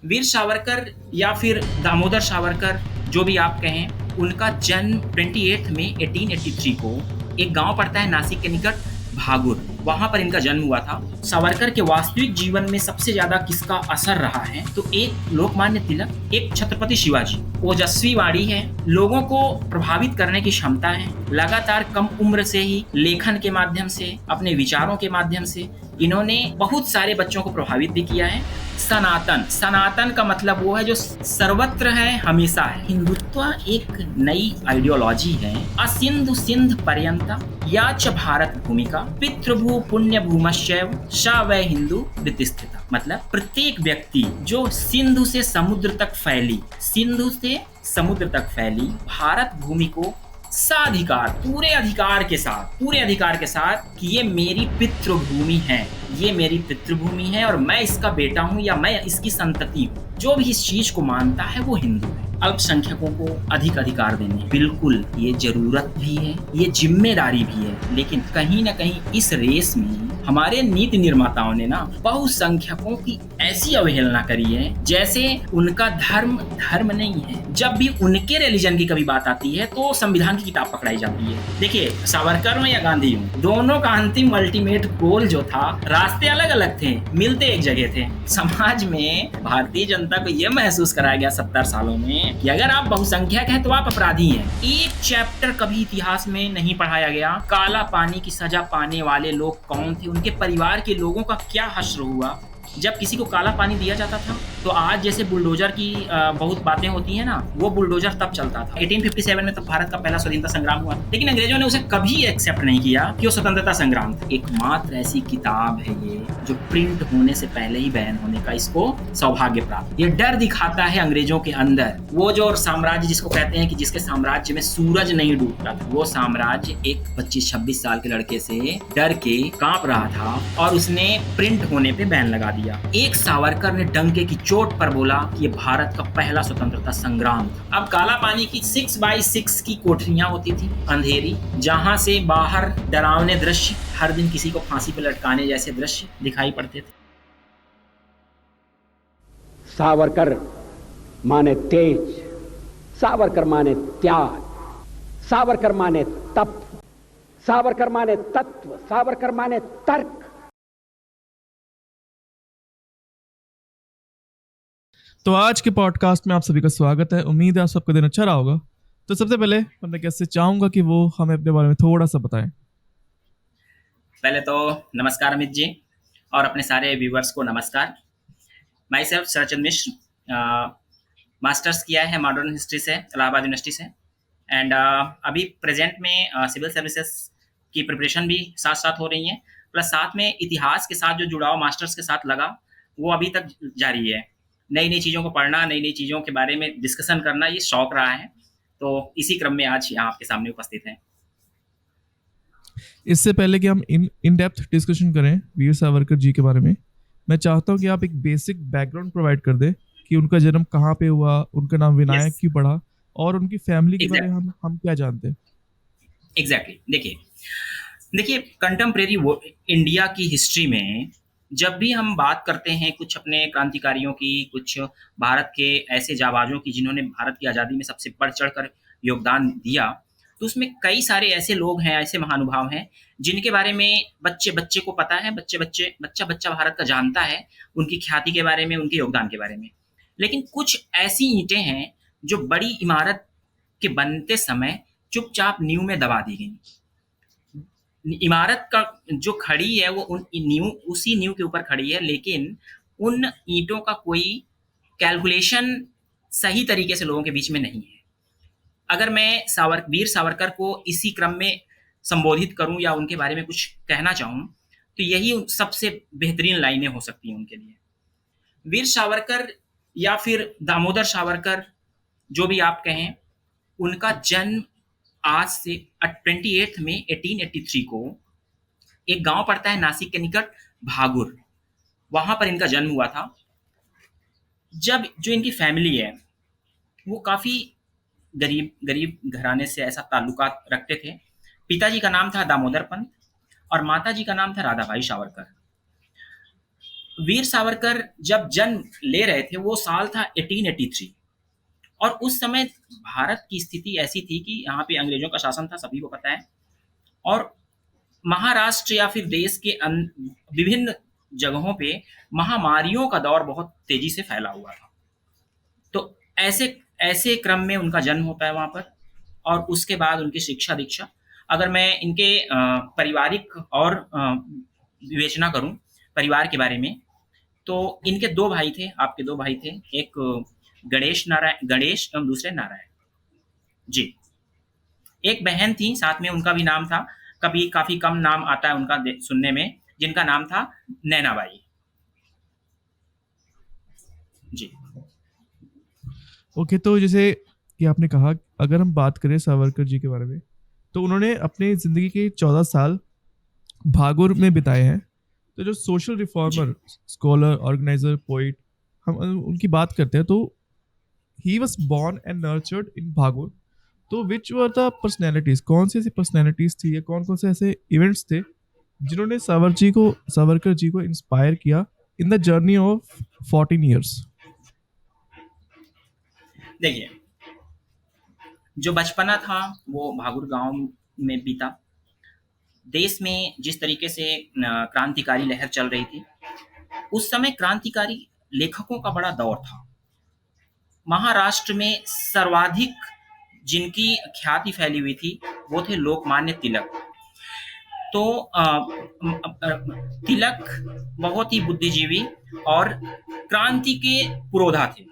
वीर सावरकर या फिर दामोदर सावरकर, जो भी आप कहें, उनका जन्म 28 मई 1883 को एक गांव पड़ता है नासिक के निकट, भागुर, वहां पर इनका जन्म हुआ था। सावरकर के वास्तविक जीवन में सबसे ज्यादा किसका असर रहा है, तो एक लोकमान्य तिलक, एक छत्रपति शिवाजी। ओजस्वी वाणी है, लोगों को प्रभावित करने की क्षमता है, लगातार कम उम्र से ही लेखन के माध्यम से, अपने विचारों के माध्यम से इन्होंने बहुत सारे बच्चों को प्रभावित भी किया है। सनातन, सनातन का मतलब वो है जो सर्वत्र है, हमेशा है। हिंदुत्व एक नई आइडियोलॉजी है। असिंधु सिंध पर्यंत या च भारत भूमिका पितृभू पुण्य भूमश्चैव सा वै हिंदू वृत्तिस्थिता। मतलब प्रत्येक व्यक्ति जो सिंधु से समुद्र तक फैली, सिंधु से समुद्र तक फैली भारत भूमि को साधिकार, पूरे अधिकार के साथ कि ये मेरी पितृभूमि है, ये मेरी पितृभूमि है और मैं इसका बेटा हूं या मैं इसकी संतति हूं। जो भी इस चीज को मानता है वो हिंदू है। अल्पसंख्यकों को अधिक अधिकार देने, बिल्कुल ये जरूरत भी है, ये जिम्मेदारी भी है, लेकिन कहीं ना कहीं इस रेस में हमारे नीति निर्माताओं ने ना बहुसंख्यकों की ऐसी अवहेलना करी है जैसे उनका धर्म धर्म नहीं है। जब भी उनके रिलीजन की कभी बात आती है तो संविधान की किताब पकड़ाई जाती है। देखिए, सावरकर हो या गांधी हो, दोनों का अंतिम अल्टीमेट गोल जो था, रास्ते अलग अलग थे, मिलते एक जगह थे। समाज में भारतीय जनता को यह महसूस कराया गया 70 सालों में कि अगर आप बहुसंख्यक हैं तो आप अपराधी हैं। एक चैप्टर कभी इतिहास में नहीं पढ़ाया गया, काला पानी की सजा पाने वाले लोग कौन थे, उनके परिवार के लोगों का क्या हश्र हुआ जब किसी को काला पानी दिया जाता था। तो आज जैसे बुलडोजर की बहुत बातें होती हैं ना, वो बुलडोजर तब चलता था। 1857 में तो भारत का पहला स्वतंत्रता संग्राम हुआ, लेकिन अंग्रेजों ने उसे कभी एक्सेप्ट नहीं किया कि वो स्वतंत्रता संग्राम था। एकमात्र ऐसी किताब है ये जो प्रिंट होने से पहले ही बैन होने का इसको सौभाग्य प्राप्त। ये डर दिखाता है अंग्रेजों के अंदर, वो जो साम्राज्य जिसको कहते हैं कि जिसके साम्राज्य में सूरज नहीं डूबता था, वो साम्राज्य एक 25-26 साल के लड़के से डर के कांप रहा था और उसने प्रिंट होने पे बैन लगा दिया। एक सावरकर ने डंके की चोट पर बोला कि ये भारत का पहला स्वतंत्रता संग्राम था। अब काला पानी की 6x6 की कोठरियां होती थी अंधेरी, जहां से बाहर डरावने दृश्य, हर दिन किसी को फांसी पर लटकाने जैसे दृश्य दिखाई पड़ते थे। सावरकर माने तेज, सावरकर माने त्याग, सावरकर माने तप, सावरकर माने तत्व, सावरकर माने तर्क। तो आज के पॉडकास्ट में आप सभी का स्वागत है। उम्मीद है आप सबका दिन अच्छा रहा होगा। तो सबसे पहले मैं कैसे चाहूंगा कि वो हमें अपने बारे में थोड़ा सा बताएं। पहले तो नमस्कार अमित जी, और अपने सारे व्यूवर्स को नमस्कार। माई सेल्फ सरचंद मिश्र, मास्टर्स किया है मॉडर्न हिस्ट्री से इलाहाबाद यूनिवर्सिटी से, एंड अभी प्रेजेंट में सिविल सर्विसेज की प्रिपरेशन भी साथ साथ हो रही है, प्लस साथ में इतिहास के साथ जो जुड़ाव मास्टर्स के साथ लगा वो अभी तक जारी है। नई नई चीज़ों को पढ़ना, नई नई चीज़ों के बारे में डिस्कशन करना, ये शौक रहा है। तो इसी क्रम में आज यहाँ आपके सामने उपस्थित हैं। इससे पहले कि हम इन डेप्थ डिस्कशन करें वीर सावरकर जी के बारे में, मैं चाहता हूं कि आप एक बेसिक बैकग्राउंड प्रोवाइड कर दें कि उनका जन्म कहाँ पे हुआ, उनका नाम विनायक Yes, क्यों पड़ा, और उनकी फैमिली के बारे exactly. में हम क्या जानते हैं। एग्जैक्टली देखिए कंटेम्प्रेरी इंडिया की हिस्ट्री में जब भी हम बात करते हैं कुछ अपने क्रांतिकारियों की, कुछ भारत के ऐसे जाबाजों की जिन्होंने भारत की आज़ादी में सबसे बढ़ चढ़ कर योगदान दिया, तो उसमें कई सारे ऐसे लोग हैं, ऐसे महानुभाव हैं जिनके बारे में बच्चे बच्चे को पता है, बच्चा बच्चा भारत का जानता है, उनकी ख्याति के बारे में, उनके योगदान के बारे में। लेकिन कुछ ऐसी ईंटें हैं जो बड़ी इमारत के बनते समय चुपचाप नींव में दबा दी गई। इमारत का जो खड़ी है वो उसी नींव के ऊपर खड़ी है, लेकिन उन ईंटों का कोई कैलकुलेशन सही तरीके से लोगों के बीच में नहीं है। अगर मैं वीर सावरकर को इसी क्रम में संबोधित करूं या उनके बारे में कुछ कहना चाहूं, तो यही सबसे बेहतरीन लाइनें हो सकती हैं उनके लिए। वीर सावरकर या फिर दामोदर सावरकर, जो भी आप कहें, उनका जन्म आज से 28 मई 1883 को एक गांव पड़ता है नासिक के निकट, भागुर, वहां पर इनका जन्म हुआ था। जब जो इनकी फैमिली है वो काफी गरीब गरीब घराने से ऐसा ताल्लुकात रखते थे। पिताजी का नाम था दामोदर पंत और माताजी का नाम था राधाबाई सावरकर। वीर सावरकर जब जन्म ले रहे थे वो साल था 1883, और उस समय भारत की स्थिति ऐसी थी कि यहाँ पे अंग्रेजों का शासन था, सभी को पता है। और महाराष्ट्र या फिर देश के विभिन्न जगहों पे महामारियों का दौर बहुत तेजी से फैला हुआ था। तो ऐसे ऐसे क्रम में उनका जन्म होता है वहाँ पर, और उसके बाद उनकी शिक्षा दीक्षा। अगर मैं इनके पारिवारिक और विवेचना करूं परिवार के बारे में, तो इनके दो भाई थे, आपके दो भाई थे, एक गणेश एवं दूसरे नारायण जी। एक बहन थी साथ में, उनका भी नाम था, कभी काफी कम नाम आता है उनका सुनने में, जिनका नाम था नैनाबाई जी। ओके, तो जैसे कि आपने कहा, अगर हम बात करें सावरकर जी के बारे में, तो उन्होंने अपने ज़िंदगी के 14 साल भागोर में बिताए हैं। तो जो social reformer, scholar, organiser, poet, हम उनकी बात करते हैं, तो he was born and nurtured in Bhagor. तो विच वर द पर्सनैलिटीज, कौन सी ऐसी पर्सनैलिटीज थी या कौन कौन से ऐसे इवेंट्स थे जिन्होंने सावरकर जी को इंस्पायर किया in the journey of 14 years? देखिए, जो बचपना था वो भागुर गांव में बीता। देश में जिस तरीके से क्रांतिकारी लहर चल रही थी, उस समय क्रांतिकारी लेखकों का बड़ा दौर था। महाराष्ट्र में सर्वाधिक जिनकी ख्याति फैली हुई थी वो थे लोकमान्य तिलक। तो तिलक बहुत ही बुद्धिजीवी और क्रांति के पुरोधा थे।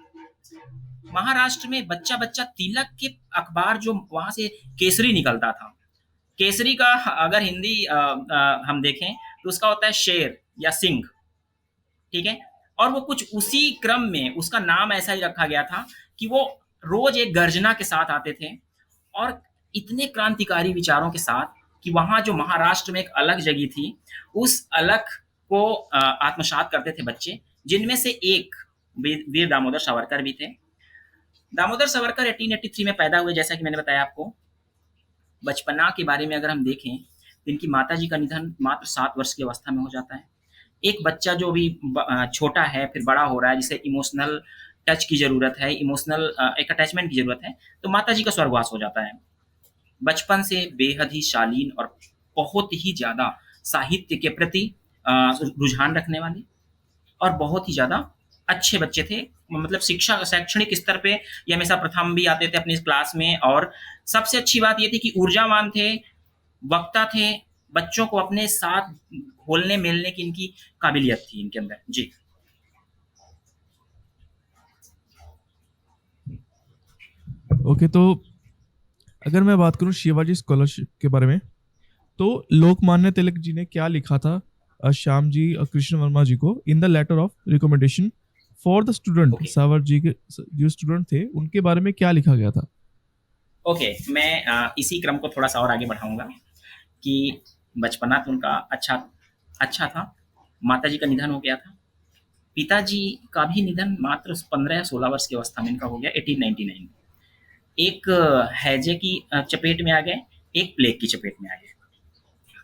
महाराष्ट्र में बच्चा बच्चा तिलक के अखबार जो वहां से केसरी निकलता था, केसरी का अगर हिंदी हम देखें तो उसका होता है शेर या सिंह, ठीक है। और वो कुछ उसी क्रम में उसका नाम ऐसा ही रखा गया था कि वो रोज एक गर्जना के साथ आते थे और इतने क्रांतिकारी विचारों के साथ कि वहां जो महाराष्ट्र में एक अलग जगह थी, उस अलग को आत्मसात करते थे बच्चे, जिनमें से एक वीर दामोदर सावरकर भी थे। दामोदर सावरकर 1883 में पैदा हुए, जैसा कि मैंने बताया आपको। बचपना के बारे में अगर हम देखें तो इनकी माता जी का निधन मात्र 7 वर्ष की अवस्था में हो जाता है। एक बच्चा जो भी छोटा है फिर बड़ा हो रहा है, जिसे इमोशनल टच की जरूरत है, इमोशनल एक अटैचमेंट की जरूरत है, तो माता जी का स्वर्गवास हो जाता है। बचपन से बेहद ही शालीन और बहुत ही ज्यादा साहित्य के प्रति रुझान रखने वाले और बहुत ही ज्यादा अच्छे बच्चे थे। मतलब शिक्षा शैक्षणिक स्तर पे ये हमेशा प्रथम भी आते थे अपनी क्लास में, और सबसे अच्छी बात ये थी कि ऊर्जावान थे, वक्ता थे, बच्चों को अपने साथ घोलने मिलने की इनकी काबिलियत थी इनके अंदर जी। ओके, तो अगर मैं बात करूं शिवाजी स्कॉलरशिप के बारे में, तो लोकमान्य तिलक जी ने क्या लिखा था श्याम जी और कृष्ण वर्मा जी को in the letter of recommendation for the student? Savar ji के जो स्टूडेंट थे उनके बारे में क्या लिखा गया था? ओके, मैं इसी क्रम को थोड़ा सा और आगे बढ़ाऊंगा कि बचपना तो उनका अच्छा था। माता जी का निधन हो गया था, पिताजी का भी निधन मात्र 15 या 16 वर्ष की अवस्था में इनका हो गया 1899 में। एक हैजे की चपेट में आ गए, एक प्लेग की चपेट में आ गए।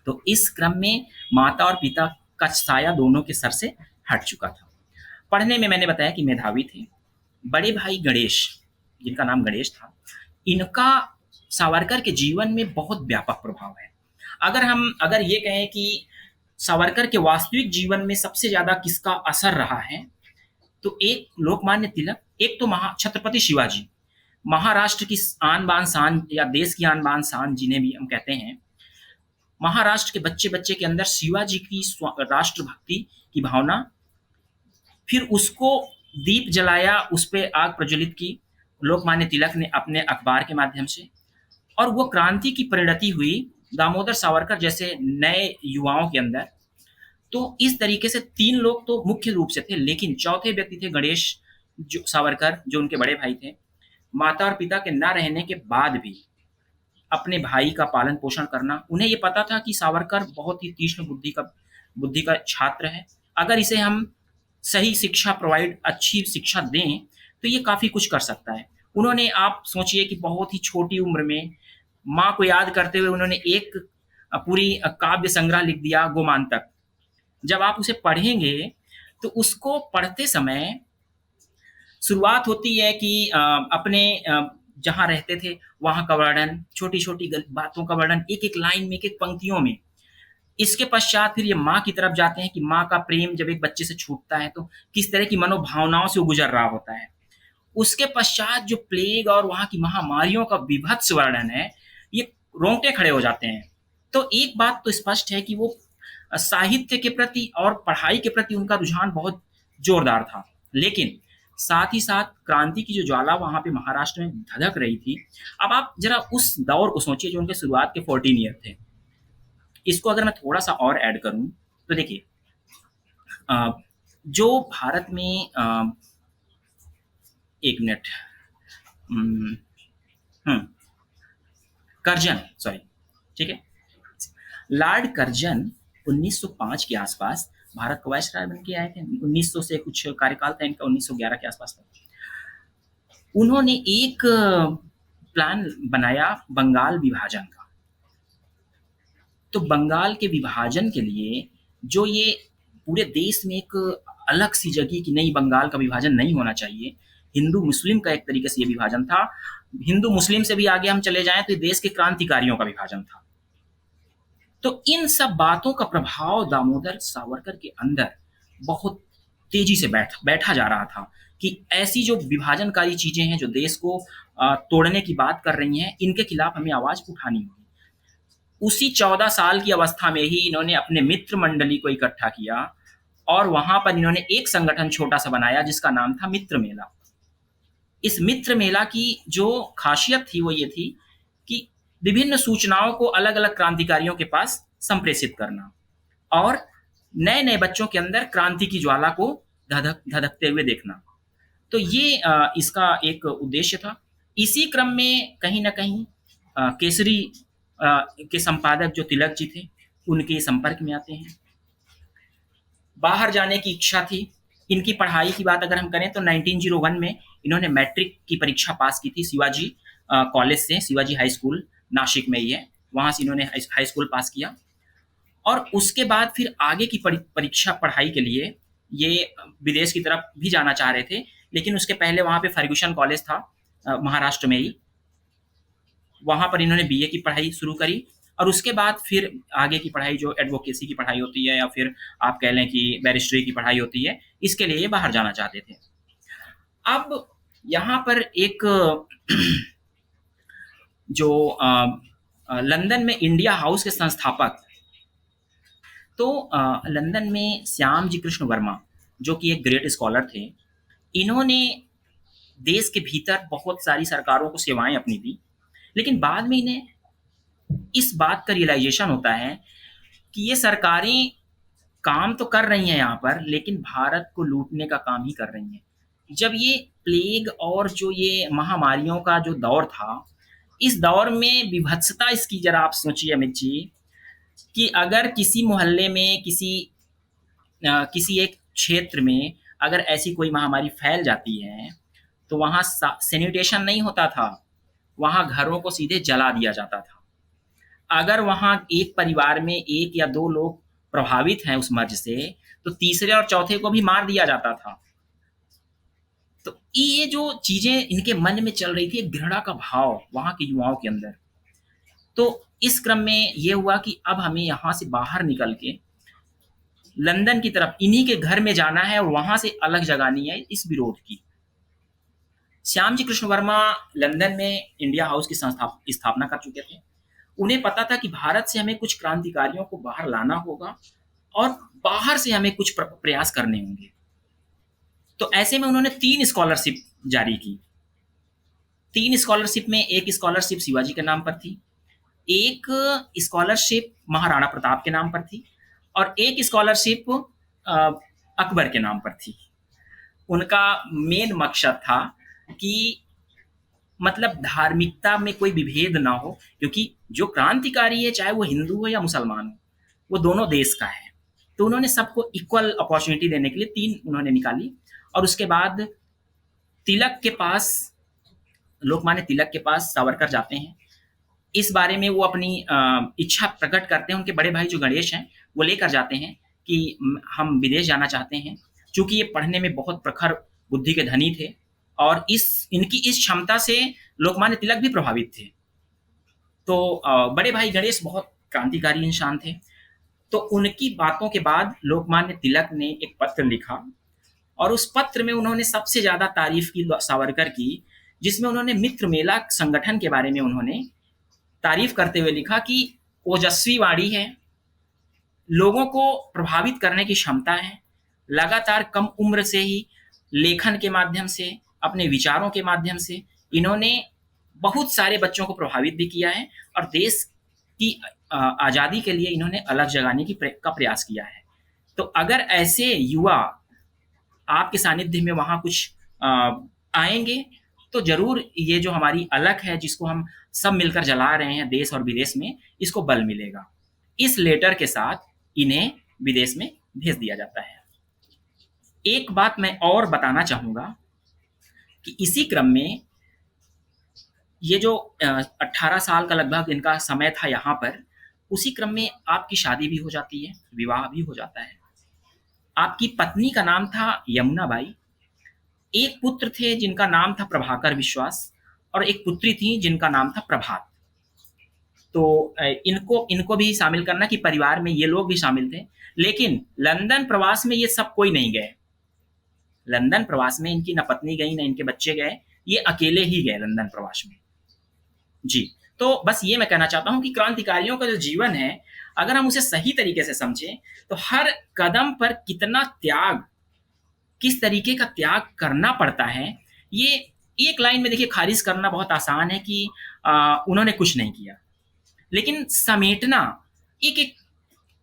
तो इस क्रम में माता और पिता का साया दोनों के सर से हट चुका था। पढ़ने में मैंने बताया कि मेधावी थे। बड़े भाई गणेश, जिनका नाम गणेश था, इनका सावरकर के जीवन में बहुत व्यापक प्रभाव है। अगर ये कहें कि सावरकर के वास्तविक जीवन में सबसे ज्यादा किसका असर रहा है, तो एक लोकमान्य तिलक, एक तो छत्रपति शिवाजी, महाराष्ट्र की आन बान शान या देश की आन बान शान जिन्हें भी हम कहते हैं। महाराष्ट्र के बच्चे बच्चे के अंदर शिवाजी की राष्ट्रभक्ति की भावना, फिर उसको दीप जलाया, उस पर आग प्रज्वलित की लोकमान्य तिलक ने अपने अखबार के माध्यम से, और वो क्रांति की परिणति हुई दामोदर सावरकर जैसे नए युवाओं के अंदर। तो इस तरीके से 3 लोग तो मुख्य रूप से थे, लेकिन चौथे व्यक्ति थे गणेश जो सावरकर, जो उनके बड़े भाई थे। माता और पिता के ना रहने के बाद भी अपने भाई का पालन पोषण करना, उन्हें ये पता था कि सावरकर बहुत ही तीक्ष्ण बुद्धि का छात्र है, अगर इसे हम सही शिक्षा प्रोवाइड, अच्छी शिक्षा दें तो ये काफी कुछ कर सकता है। उन्होंने, आप सोचिए कि बहुत ही छोटी उम्र में माँ को याद करते हुए उन्होंने एक पूरी काव्य संग्रह लिख दिया, गोमांतक। जब आप उसे पढ़ेंगे तो उसको पढ़ते समय शुरुआत होती है कि अपने जहाँ रहते थे वहाँ का वर्णन, छोटी-छोटी बातों का वर्णन, एक-एक लाइन में, एक-एक पंक्तियों में। इसके पश्चात फिर ये माँ की तरफ जाते हैं कि माँ का प्रेम जब एक बच्चे से छूटता है तो किस तरह की मनोभावनाओं से वो गुजर रहा होता है। उसके पश्चात जो प्लेग और वहाँ की महामारियों का बीभत्स वर्णन है, ये रोंगटे खड़े हो जाते हैं। तो एक बात तो स्पष्ट है कि वो साहित्य के प्रति और पढ़ाई के प्रति उनका रुझान बहुत जोरदार था। लेकिन साथ ही साथ क्रांति की जो ज्वाला वहाँ पे महाराष्ट्र में धधक रही थी। अब आप ज़रा उस दौर को सोचिए जो उनके शुरुआत के 14 ईयर थे। इसको अगर मैं थोड़ा-सा और ऐड करूँ, तो देखिए जो भारत में 1 मिनट उम, हुँ, कर्जन सॉरी, ठीक है? लॉर्ड कर्जन 1905 के आसपास भारत का वायसराय बन के आए थे। 1900 से कुछ कार्यकाल था इनका, 1911 के आसपास था। उन्होंने एक प्लान बनाया बंगाल विभाजन का। तो बंगाल के विभाजन के लिए जो ये पूरे देश में एक अलग सी जगी कि नहीं, बंगाल का विभाजन नहीं होना चाहिए। हिंदू मुस्लिम का एक तरीके से ये विभाजन था। हिंदू मुस्लिम से भी आगे हम चले जाएं तो ये देश के क्रांतिकारियों का विभाजन था। तो इन सब बातों का प्रभाव दामोदर सावरकर के अंदर बहुत तेजी से बैठा जा रहा था कि ऐसी जो विभाजनकारी चीजें हैं जो देश को तोड़ने की बात कर रही हैं, इनके खिलाफ हमें आवाज उठानी होगी। उसी 14 साल की अवस्था में ही इन्होंने अपने मित्र मंडली को इकट्ठा किया और वहां पर इन्होंने एक संगठन छोटा सा बनाया जिसका नाम था मित्र मेला। इस मित्र मेला की जो खासियत थी वो ये थी कि विभिन्न सूचनाओं को अलग अलग क्रांतिकारियों के पास संप्रेषित करना और नए नए बच्चों के अंदर क्रांति की ज्वाला को धधकते हुए देखना। तो ये इसका एक उद्देश्य था। इसी क्रम में कहीं ना कहीं केसरी के संपादक जो तिलक जी थे उनके संपर्क में आते हैं। बाहर जाने की इच्छा थी। इनकी पढ़ाई की बात अगर हम करें तो 1901 में इन्होंने मैट्रिक की परीक्षा पास की थी शिवाजी कॉलेज से, शिवाजी हाई स्कूल नासिक में ही है, वहाँ से इन्होंने हाई स्कूल पास किया। और उसके बाद फिर आगे की परीक्षा पढ़ाई के लिए ये विदेश की तरफ भी जाना चाह रहे थे, लेकिन उसके पहले वहाँ पे फर्ग्यूसन कॉलेज था महाराष्ट्र में ही, वहाँ पर इन्होंने बीए की पढ़ाई शुरू करी। और उसके बाद फिर आगे की पढ़ाई जो एडवोकेसी की पढ़ाई होती है या फिर आप कह लें कि बैरिस्ट्री की पढ़ाई होती है, इसके लिए ये बाहर जाना चाहते थे। अब यहाँ पर एक जो लंदन में इंडिया हाउस के संस्थापक, तो लंदन में श्याम जी कृष्ण वर्मा जो कि एक ग्रेट स्कॉलर थे, इन्होंने देश के भीतर बहुत सारी सरकारों को सेवाएं अपनी दी, लेकिन बाद में इन्हें इस बात का रियलाइजेशन होता है कि ये सरकारें काम तो कर रही हैं यहाँ पर, लेकिन भारत को लूटने का काम ही कर रही हैं। जब ये प्लेग और जो ये महामारियों का जो दौर था, इस दौर में विभत्सता इसकी जरा आप सोचिए अमित जी कि अगर किसी मोहल्ले में किसी एक क्षेत्र में अगर ऐसी कोई महामारी फैल जाती है तो वहाँ सैनिटेशन नहीं होता था, वहाँ घरों को सीधे जला दिया जाता था। अगर वहाँ एक परिवार में 1 या 2 लोग प्रभावित हैं उस मर्ज से तो तीसरे और चौथे को भी मार दिया जाता था। तो ये जो चीजें इनके मन में चल रही थी, घृणा का भाव वहाँ के युवाओं के अंदर। तो इस क्रम में ये हुआ कि अब हमें यहाँ से बाहर निकल के लंदन की तरफ इन्हीं के घर में जाना है और वहां से अलग जगानी है इस विरोध की। श्याम जी कृष्ण वर्मा लंदन में इंडिया हाउस की स्थापना कर चुके थे। उन्हें पता था कि भारत से हमें कुछ क्रांतिकारियों को बाहर लाना होगा और बाहर से हमें कुछ प्रयास करने होंगे। तो ऐसे में उन्होंने 3 स्कॉलरशिप जारी की। 3 स्कॉलरशिप में एक स्कॉलरशिप शिवाजी के नाम पर थी, एक स्कॉलरशिप महाराणा प्रताप के नाम पर थी और एक स्कॉलरशिप अकबर के नाम पर थी। उनका मेन मकसद था कि मतलब धार्मिकता में कोई विभेद ना हो, क्योंकि जो क्रांतिकारी है चाहे वो हिंदू हो या मुसलमान हो, वो दोनों देश का है। तो उन्होंने सबको इक्वल अपॉर्चुनिटी देने के लिए 3 उन्होंने निकाली। और उसके बाद तिलक के पास, लोकमान्य तिलक के पास सावरकर जाते हैं। इस बारे में वो अपनी इच्छा प्रकट करते हैं। उनके बड़े भाई जो गणेश हैं वो लेकर जाते हैं कि हम विदेश जाना चाहते हैं चूंकि ये पढ़ने में बहुत प्रखर बुद्धि के धनी थे और इनकी इस क्षमता से लोकमान्य तिलक भी प्रभावित थे। तो बड़े भाई गणेश बहुत क्रांतिकारी इंसान थे। तो उनकी बातों के बाद लोकमान्य तिलक ने एक पत्र लिखा और उस पत्र में उन्होंने सबसे ज़्यादा तारीफ की सावरकर की, जिसमें उन्होंने मित्र मेला संगठन के बारे में उन्होंने तारीफ करते हुए लिखा कि ओजस्वी वाणी है, लोगों को प्रभावित करने की क्षमता है, लगातार कम उम्र से ही लेखन के माध्यम से, अपने विचारों के माध्यम से इन्होंने बहुत सारे बच्चों को प्रभावित भी किया है और देश की आज़ादी के लिए इन्होंने अलग जगाने का प्रयास किया है। तो अगर ऐसे युवा आपके सानिध्य में वहाँ कुछ आएंगे तो ज़रूर ये जो हमारी अलख है, जिसको हम सब मिलकर जला रहे हैं देश और विदेश में, इसको बल मिलेगा। इस लेटर के साथ इन्हें विदेश में भेज दिया जाता है। एक बात मैं और बताना चाहूँगा कि इसी क्रम में ये जो 18 साल का लगभग इनका समय था यहाँ पर, उसी क्रम में आपकी शादी भी हो जाती है, विवाह भी हो जाता है। आपकी पत्नी का नाम था यमुना बाई, एक पुत्र थे जिनका नाम था प्रभाकर विश्वास और एक पुत्री थी जिनका नाम था प्रभात। तो इनको भी शामिल करना कि परिवार में ये लोग भी शामिल थे। लेकिन लंदन प्रवास में ये सब कोई नहीं गए। लंदन प्रवास में इनकी न पत्नी गई, न इनके बच्चे गए, ये अकेले ही गए लंदन प्रवास में। जी, तो बस ये मैं कहना चाहता हूँ कि क्रांतिकारियों का जो जीवन है, अगर हम उसे सही तरीके से समझें तो हर कदम पर कितना त्याग, किस तरीके का त्याग करना पड़ता है, ये एक लाइन में देखिए खारिज करना बहुत आसान है कि उन्होंने कुछ नहीं किया, लेकिन समेटना, एक एक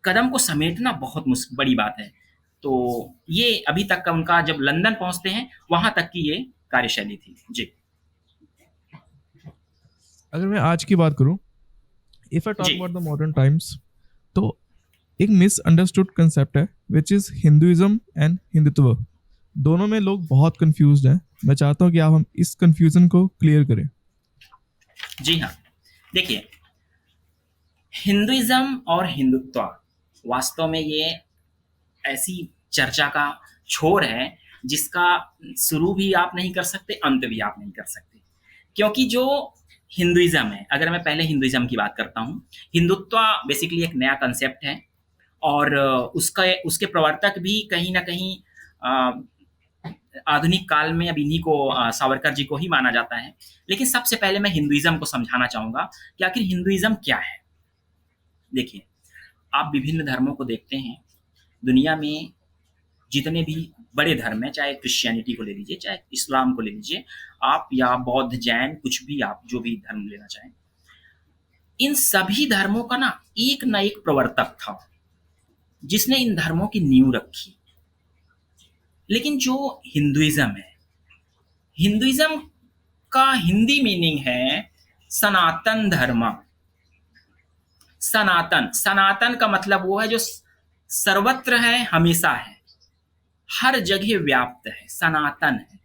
कदम को समेटना बहुत बड़ी बात है। तो ये अभी तक का उनका, जब लंदन पहुंचते हैं वहां तक की ये कार्यशैली थी। जी, अगर मैं आज की बात करूं, if I talk about the modern times, तो एक मिसअंडरस्टूड कंसेप्ट है which is Hinduism and Hindutva. दोनों में लोग बहुत कंफ्यूज्ड हैं। मैं चाहता हूं कि आप हम इस कंफ्यूजन को क्लियर करें। जी हाँ, देखिए, हिंदुइज्म और हिंदुत्व वास्तव में ये ऐसी चर्चा का छोर है जिसका शुरू भी आप नहीं कर सकते, अंत भी आप नहीं कर सकते। क्योंकि जो हिंदुइज्म है, अगर मैं पहले हिंदुइज्म की बात करता हूँ, हिंदुत्व बेसिकली एक नया कंसेप्ट है और उसके प्रवर्तक भी कहीं ना कहीं आधुनिक काल में अब इन्हीं को, सावरकर जी को ही माना जाता है। लेकिन सबसे पहले मैं हिंदुइज्म को समझाना चाहूँगा कि आखिर हिंदुइज्म क्या है। देखिए, आप विभिन्न धर्मों को देखते हैं, दुनिया में जितने भी बड़े धर्म हैं, चाहे क्रिश्चियनिटी को ले लीजिए, चाहे इस्लाम को ले लीजिए आप, या बौद्ध, जैन, कुछ भी आप जो भी धर्म लेना चाहें, इन सभी धर्मों का ना एक प्रवर्तक था जिसने इन धर्मों की नींव रखी। लेकिन जो हिंदुइज्म है, हिंदुइज्म का हिंदी मीनिंग है सनातन धर्म। सनातन का मतलब वो है जो सर्वत्र है, हमेशा है, हर जगह व्याप्त है, सनातन है।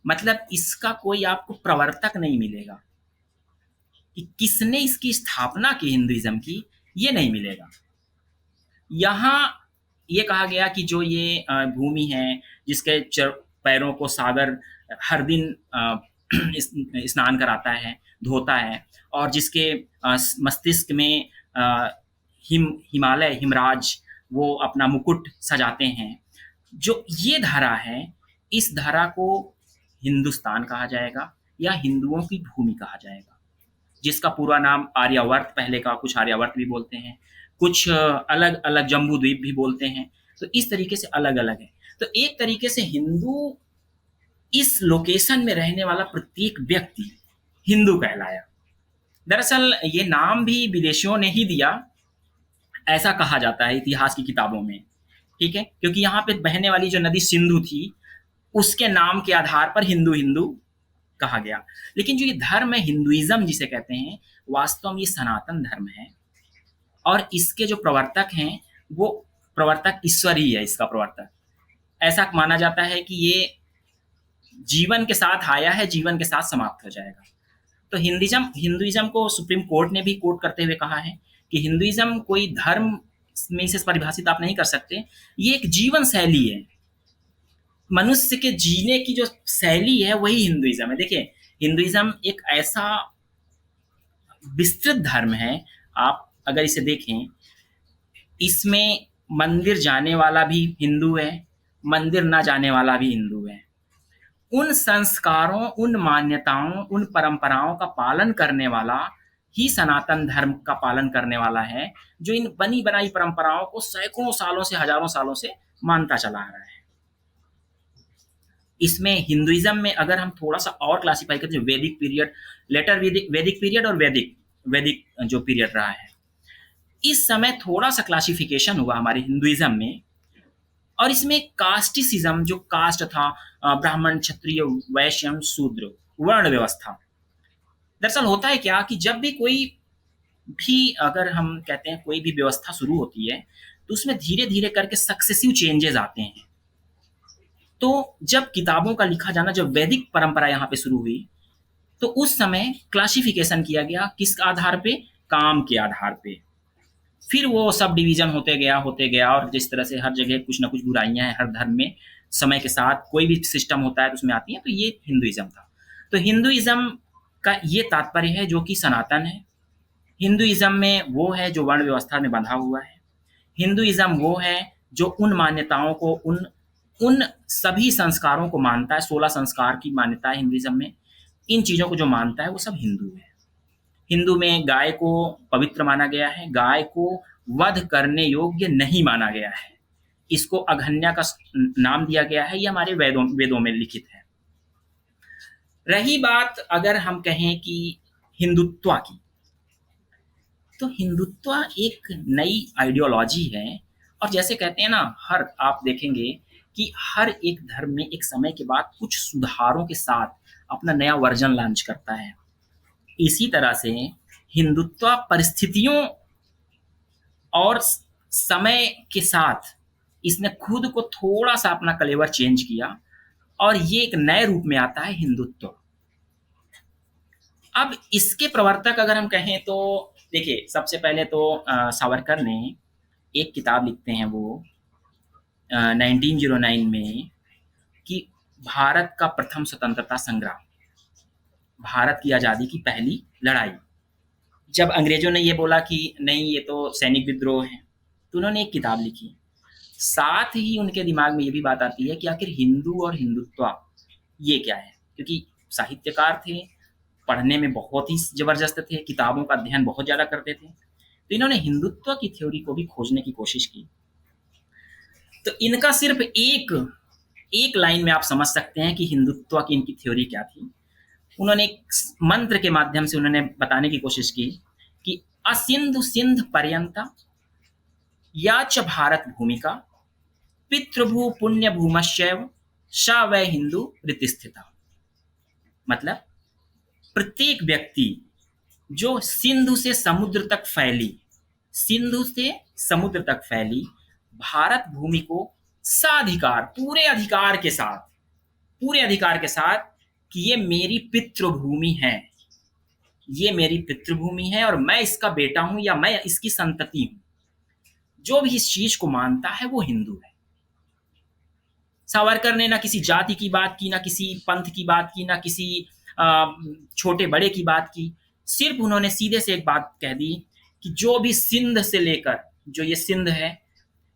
मतलब इसका कोई आपको प्रवर्तक नहीं मिलेगा कि किसने इसकी स्थापना की हिंदुइज्म की, ये नहीं मिलेगा। यहाँ ये कहा गया कि जो ये भूमि है जिसके पैरों को सागर हर दिन स्नान कराता है, धोता है, और जिसके मस्तिष्क में हिमालय, हिमराज वो अपना मुकुट सजाते हैं, जो ये धारा है, इस धारा को हिंदुस्तान कहा जाएगा या हिंदुओं की भूमि कहा जाएगा, जिसका पूरा नाम आर्यावर्त, पहले का कुछ आर्यावर्त भी बोलते हैं, कुछ अलग अलग जम्बू द्वीप भी बोलते हैं। तो इस तरीके से अलग अलग है। तो एक तरीके से हिंदू, इस लोकेशन में रहने वाला प्रत्येक व्यक्ति हिंदू कहलाया। दरअसल ये नाम भी विदेशियों ने ही दिया, ऐसा कहा जाता है इतिहास की किताबों में, ठीक है, क्योंकि यहाँ पे बहने वाली जो नदी सिंधु थी, उसके नाम के आधार पर हिंदू हिंदू कहा गया। लेकिन जो ये धर्म है, हिंदुइज्म जिसे कहते हैं, वास्तव में ये सनातन धर्म है और इसके जो प्रवर्तक हैं वो प्रवर्तक ईश्वर ही है। इसका प्रवर्तक, ऐसा माना जाता है कि ये जीवन के साथ आया है, जीवन के साथ समाप्त हो जाएगा। तो हिंदुइज्म को सुप्रीम कोर्ट ने भी कोट करते हुए कहा है कि हिंदुइज्म कोई धर्म में इसे परिभाषित आप नहीं कर सकते, ये एक जीवन शैली है, मनुष्य के जीने की जो शैली है वही हिंदुइज्म है। देखिए, हिंदुइज्म एक ऐसा विस्तृत धर्म है, आप अगर इसे देखें, इसमें मंदिर जाने वाला भी हिंदू है, मंदिर ना जाने वाला भी हिंदू है। उन संस्कारों, उन मान्यताओं, उन परंपराओं का पालन करने वाला ही सनातन धर्म का पालन करने वाला है, जो इन बनी बनाई परंपराओं को सैकड़ों सालों से, हजारों सालों से मानता चला आ रहा है। इसमें हिंदुइज्म में अगर हम थोड़ा सा और क्लासिफाई करते हैं, वैदिक पीरियड, लेटर वैदिक पीरियड और वैदिक वैदिक जो पीरियड रहा है, इस समय थोड़ा सा क्लासिफिकेशन हुआ हमारे हिंदुइज्म में। और इसमें कास्टिसिज्म, जो कास्ट था, ब्राह्मण, क्षत्रिय, वैश्य, शूद्र, वर्ण व्यवस्था। दरअसल होता है क्या कि जब भी कोई भी, अगर हम कहते हैं कोई भी व्यवस्था शुरू होती है, तो उसमें धीरे धीरे करके सक्सेसिव चेंजेस आते हैं। तो जब किताबों का लिखा जाना, जब वैदिक परंपरा यहाँ पे शुरू हुई, तो उस समय क्लासिफिकेशन किया गया किस आधार पे? काम के आधार पे। फिर वो सब डिवीजन होते गया, और जिस तरह से हर जगह कुछ ना कुछ बुराइयां हैं हर धर्म में, समय के साथ कोई भी सिस्टम होता है तो उसमें आती है। तो ये हिंदुइज्म था। तो हिंदुइज्म का ये तात्पर्य है जो कि सनातन है। हिंदुइज्म में वो है जो वर्ण व्यवस्था में बंधा हुआ है। हिंदुइज्म वो है जो उन मान्यताओं को, उन उन सभी संस्कारों को मानता है। 16 संस्कार की मान्यता है हिंदुइज्म में। इन चीज़ों को जो मानता है वो सब हिंदू है। हिंदू में गाय को पवित्र माना गया है, गाय को वध करने योग्य नहीं माना गया है, इसको अघन्या का नाम दिया गया है। ये हमारे वेदों में लिखित है। रही बात अगर हम कहें कि हिंदुत्व की, तो हिंदुत्व एक नई आइडियोलॉजी है। और जैसे कहते हैं ना, आप देखेंगे कि हर एक धर्म में एक समय के बाद कुछ सुधारों के साथ अपना नया वर्जन लॉन्च करता है। इसी तरह से हिंदुत्व परिस्थितियों और समय के साथ इसने खुद को थोड़ा सा अपना कलेवर चेंज किया, और ये एक नए रूप में आता है हिंदुत्व। अब इसके प्रवर्तक अगर हम कहें तो देखिए, सबसे पहले तो सावरकर ने एक किताब लिखते हैं वो 1909 में, कि भारत का प्रथम स्वतंत्रता संग्राम, भारत की आज़ादी की पहली लड़ाई। जब अंग्रेजों ने ये बोला कि नहीं, ये तो सैनिक विद्रोह है, तो उन्होंने एक किताब लिखी। साथ ही उनके दिमाग में ये भी बात आती है कि आखिर हिंदू और हिंदुत्व ये क्या है, क्योंकि साहित्यकार थे, पढ़ने में बहुत ही जबरदस्त थे, किताबों का अध्ययन बहुत ज़्यादा करते थे। तो इन्होंने हिंदुत्व की थ्योरी को भी खोजने की कोशिश की। तो इनका सिर्फ एक लाइन में आप समझ सकते हैं कि हिंदुत्व की इनकी थ्योरी क्या थी। उन्होंने एक मंत्र के माध्यम से उन्होंने बताने की कोशिश की कि असिंधु सिंध पर्यंता या च भारत भूमिका पितृभू पुण्य भूमश्चैव सा वै हिंदू रीतिस्थिता। मतलब प्रत्येक व्यक्ति जो सिंधु से समुद्र तक फैली, सिंधु से समुद्र तक फैली भारत भूमि को साधिकार, पूरे अधिकार के साथ कि ये मेरी पितृभूमि है, ये मेरी पितृभूमि है और मैं इसका बेटा हूं या मैं इसकी संतति हूं। जो भी इस चीज को मानता है वो हिंदू है। सावरकर ने ना किसी जाति की बात की, ना किसी पंथ की बात की, ना किसी छोटे बड़े की बात की। सिर्फ उन्होंने सीधे से एक बात कह दी कि जो भी सिंध से लेकर, जो ये सिंध है,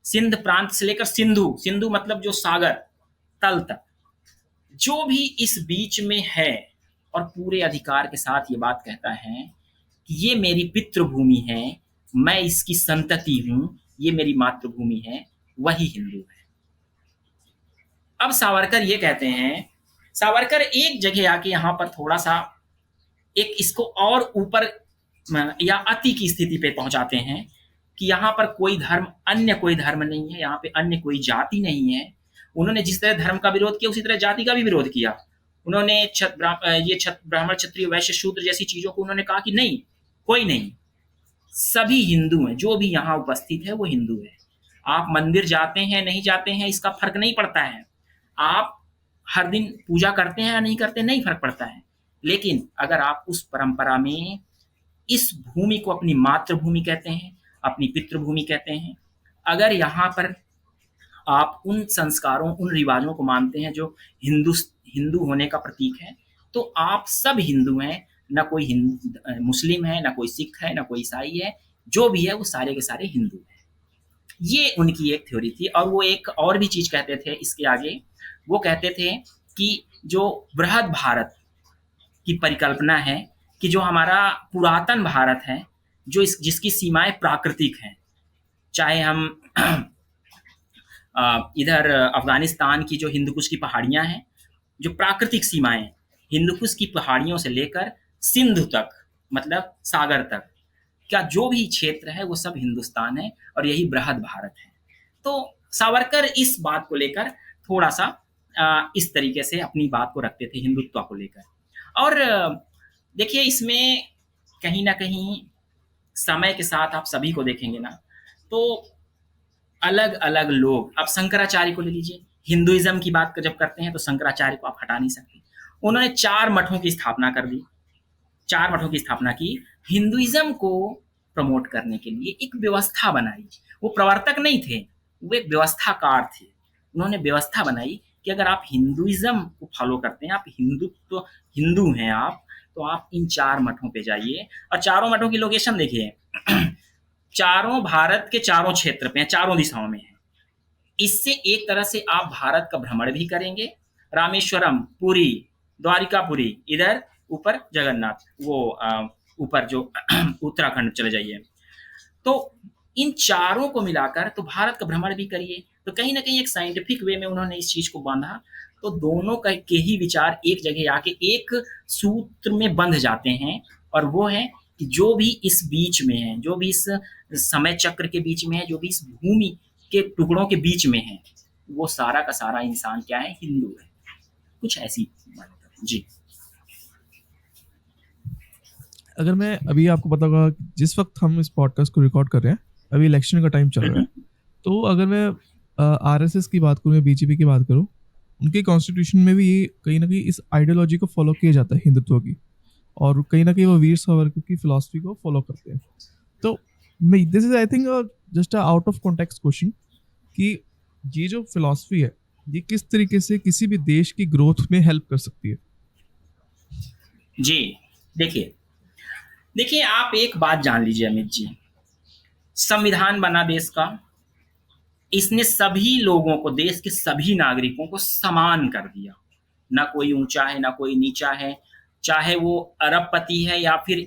सिंध प्रांत से लेकर सिंधु मतलब जो सागर तल तक, जो भी इस बीच में है, और पूरे अधिकार के साथ ये बात कहता है कि ये मेरी पितृभूमि है, मैं इसकी संतति हूं, ये मेरी मातृभूमि है, वही हिंदू है। अब सावरकर ये कहते हैं, सावरकर एक जगह आके यहाँ पर थोड़ा सा एक इसको और ऊपर या अति की स्थिति पे पहुंचाते हैं कि यहाँ पर कोई धर्म, अन्य कोई धर्म नहीं है, यहाँ पे अन्य कोई जाति नहीं है। उन्होंने जिस तरह धर्म का विरोध किया उसी तरह जाति का भी विरोध किया। उन्होंने ब्राह्मण, क्षत्रिय, वैश्य, शूद्र जैसी चीजों को उन्होंने कहा कि नहीं, कोई नहीं, सभी हिंदू हैं, जो भी यहाँ उपस्थित है वो हिंदू है। आप मंदिर जाते हैं नहीं जाते हैं इसका फर्क नहीं पड़ता है, आप हर दिन पूजा करते हैं या नहीं करते नहीं फर्क पड़ता है, लेकिन अगर आप उस परंपरा में इस भूमि को अपनी मातृभूमि कहते हैं, अपनी पितृभूमि कहते हैं, अगर यहाँ पर आप उन संस्कारों, उन रिवाजों को मानते हैं जो हिंदू हिंदू होने का प्रतीक है, तो आप सब हिंदू हैं, ना कोई मुस्लिम है, ना कोई सिख है, ना कोई ईसाई है, जो भी है वो सारे के सारे हिंदू हैं। ये उनकी एक थ्योरी थी। और वो एक और भी चीज़ कहते थे इसके आगे, वो कहते थे कि जो बृहद भारत की परिकल्पना है, कि जो हमारा पुरातन भारत है, जो जिसकी सीमाएं प्राकृतिक हैं, चाहे हम इधर अफगानिस्तान की जो हिंदुकुश की पहाड़ियाँ हैं, जो प्राकृतिक सीमाएं हिंदुकुश की पहाड़ियों से लेकर सिंधु तक, मतलब सागर तक का जो भी क्षेत्र है वो सब हिंदुस्तान है, और यही बृहद भारत है। तो सावरकर इस बात को लेकर थोड़ा सा इस तरीके से अपनी बात को रखते थे हिंदुत्व को लेकर। और देखिए इसमें कहीं ना कहीं समय के साथ आप सभी को देखेंगे ना, तो अलग अलग लोग, अब शंकराचार्य को ले लीजिए, हिंदुइज्म की बात जब करते हैं तो शंकराचार्य को आप हटा नहीं सकते। उन्होंने 4 मठों की स्थापना कर दी, 4 मठों की स्थापना की, हिंदुइज्म को प्रमोट करने के लिए एक व्यवस्था बनाई। वो प्रवर्तक नहीं थे, वो एक व्यवस्थाकार थे। उन्होंने व्यवस्था बनाई कि अगर आप हिंदुइज्म को फॉलो करते हैं, आप हिंदू हैं आप, तो आप इन 4 मठों पे जाइए। और चारों मठों की लोकेशन देखिए, चारों भारत के चारों क्षेत्र पे हैं, चारों दिशाओं में है। इससे एक तरह से आप भारत का भ्रमण भी करेंगे, रामेश्वरम, पुरी, द्वारिकापुरी, इधर ऊपर जगन्नाथ, वो ऊपर जो उत्तराखंड चले जाइए, तो इन चारों को मिलाकर तो भारत का भ्रमण भी करिए। तो कहीं ना कहीं एक साइंटिफिक वे में उन्होंने इस चीज को बांधा, तो दोनों के ही विचार एक जगह आके एक सूत्र में बंध जाते हैं, और वो है कि जो भी इस बीच में है, जो भी इस समय चक्र के बीच में है, जो भी इस भूमि के टुकड़ों के बीच में है, वो सारा का सारा इंसान क्या है, हिंदू है। कुछ ऐसी बात। जी। अगर मैं अभी आपको पता होगा जिस वक्त हम इस पॉडकास्ट को रिकॉर्ड कर रहे हैं, अभी इलेक्शन का टाइम चल रहा है, तो अगर मैं आरएसएस की बात करूँ या बीजेपी की बात करूँ, उनके कॉन्स्टिट्यूशन में भी ये कहीं ना कहीं इस आइडियोलॉजी को फॉलो किया जाता है, हिंदुत्व की, और कहीं ना कहीं वो वीर सावरकर की फिलॉसफी को फॉलो करते हैं। तो this is I think just out of context question कि ये जो फिलॉसफी है ये किस तरीके से किसी भी देश की ग्रोथ में हेल्प कर सकती है? जी देखिए आप एक बात जान लीजिए अमित जी, संविधान बना देश का, इसने सभी लोगों को, देश के सभी नागरिकों को समान कर दिया। ना कोई ऊंचा है, ना कोई नीचा है, चाहे वो अरबपति है या फिर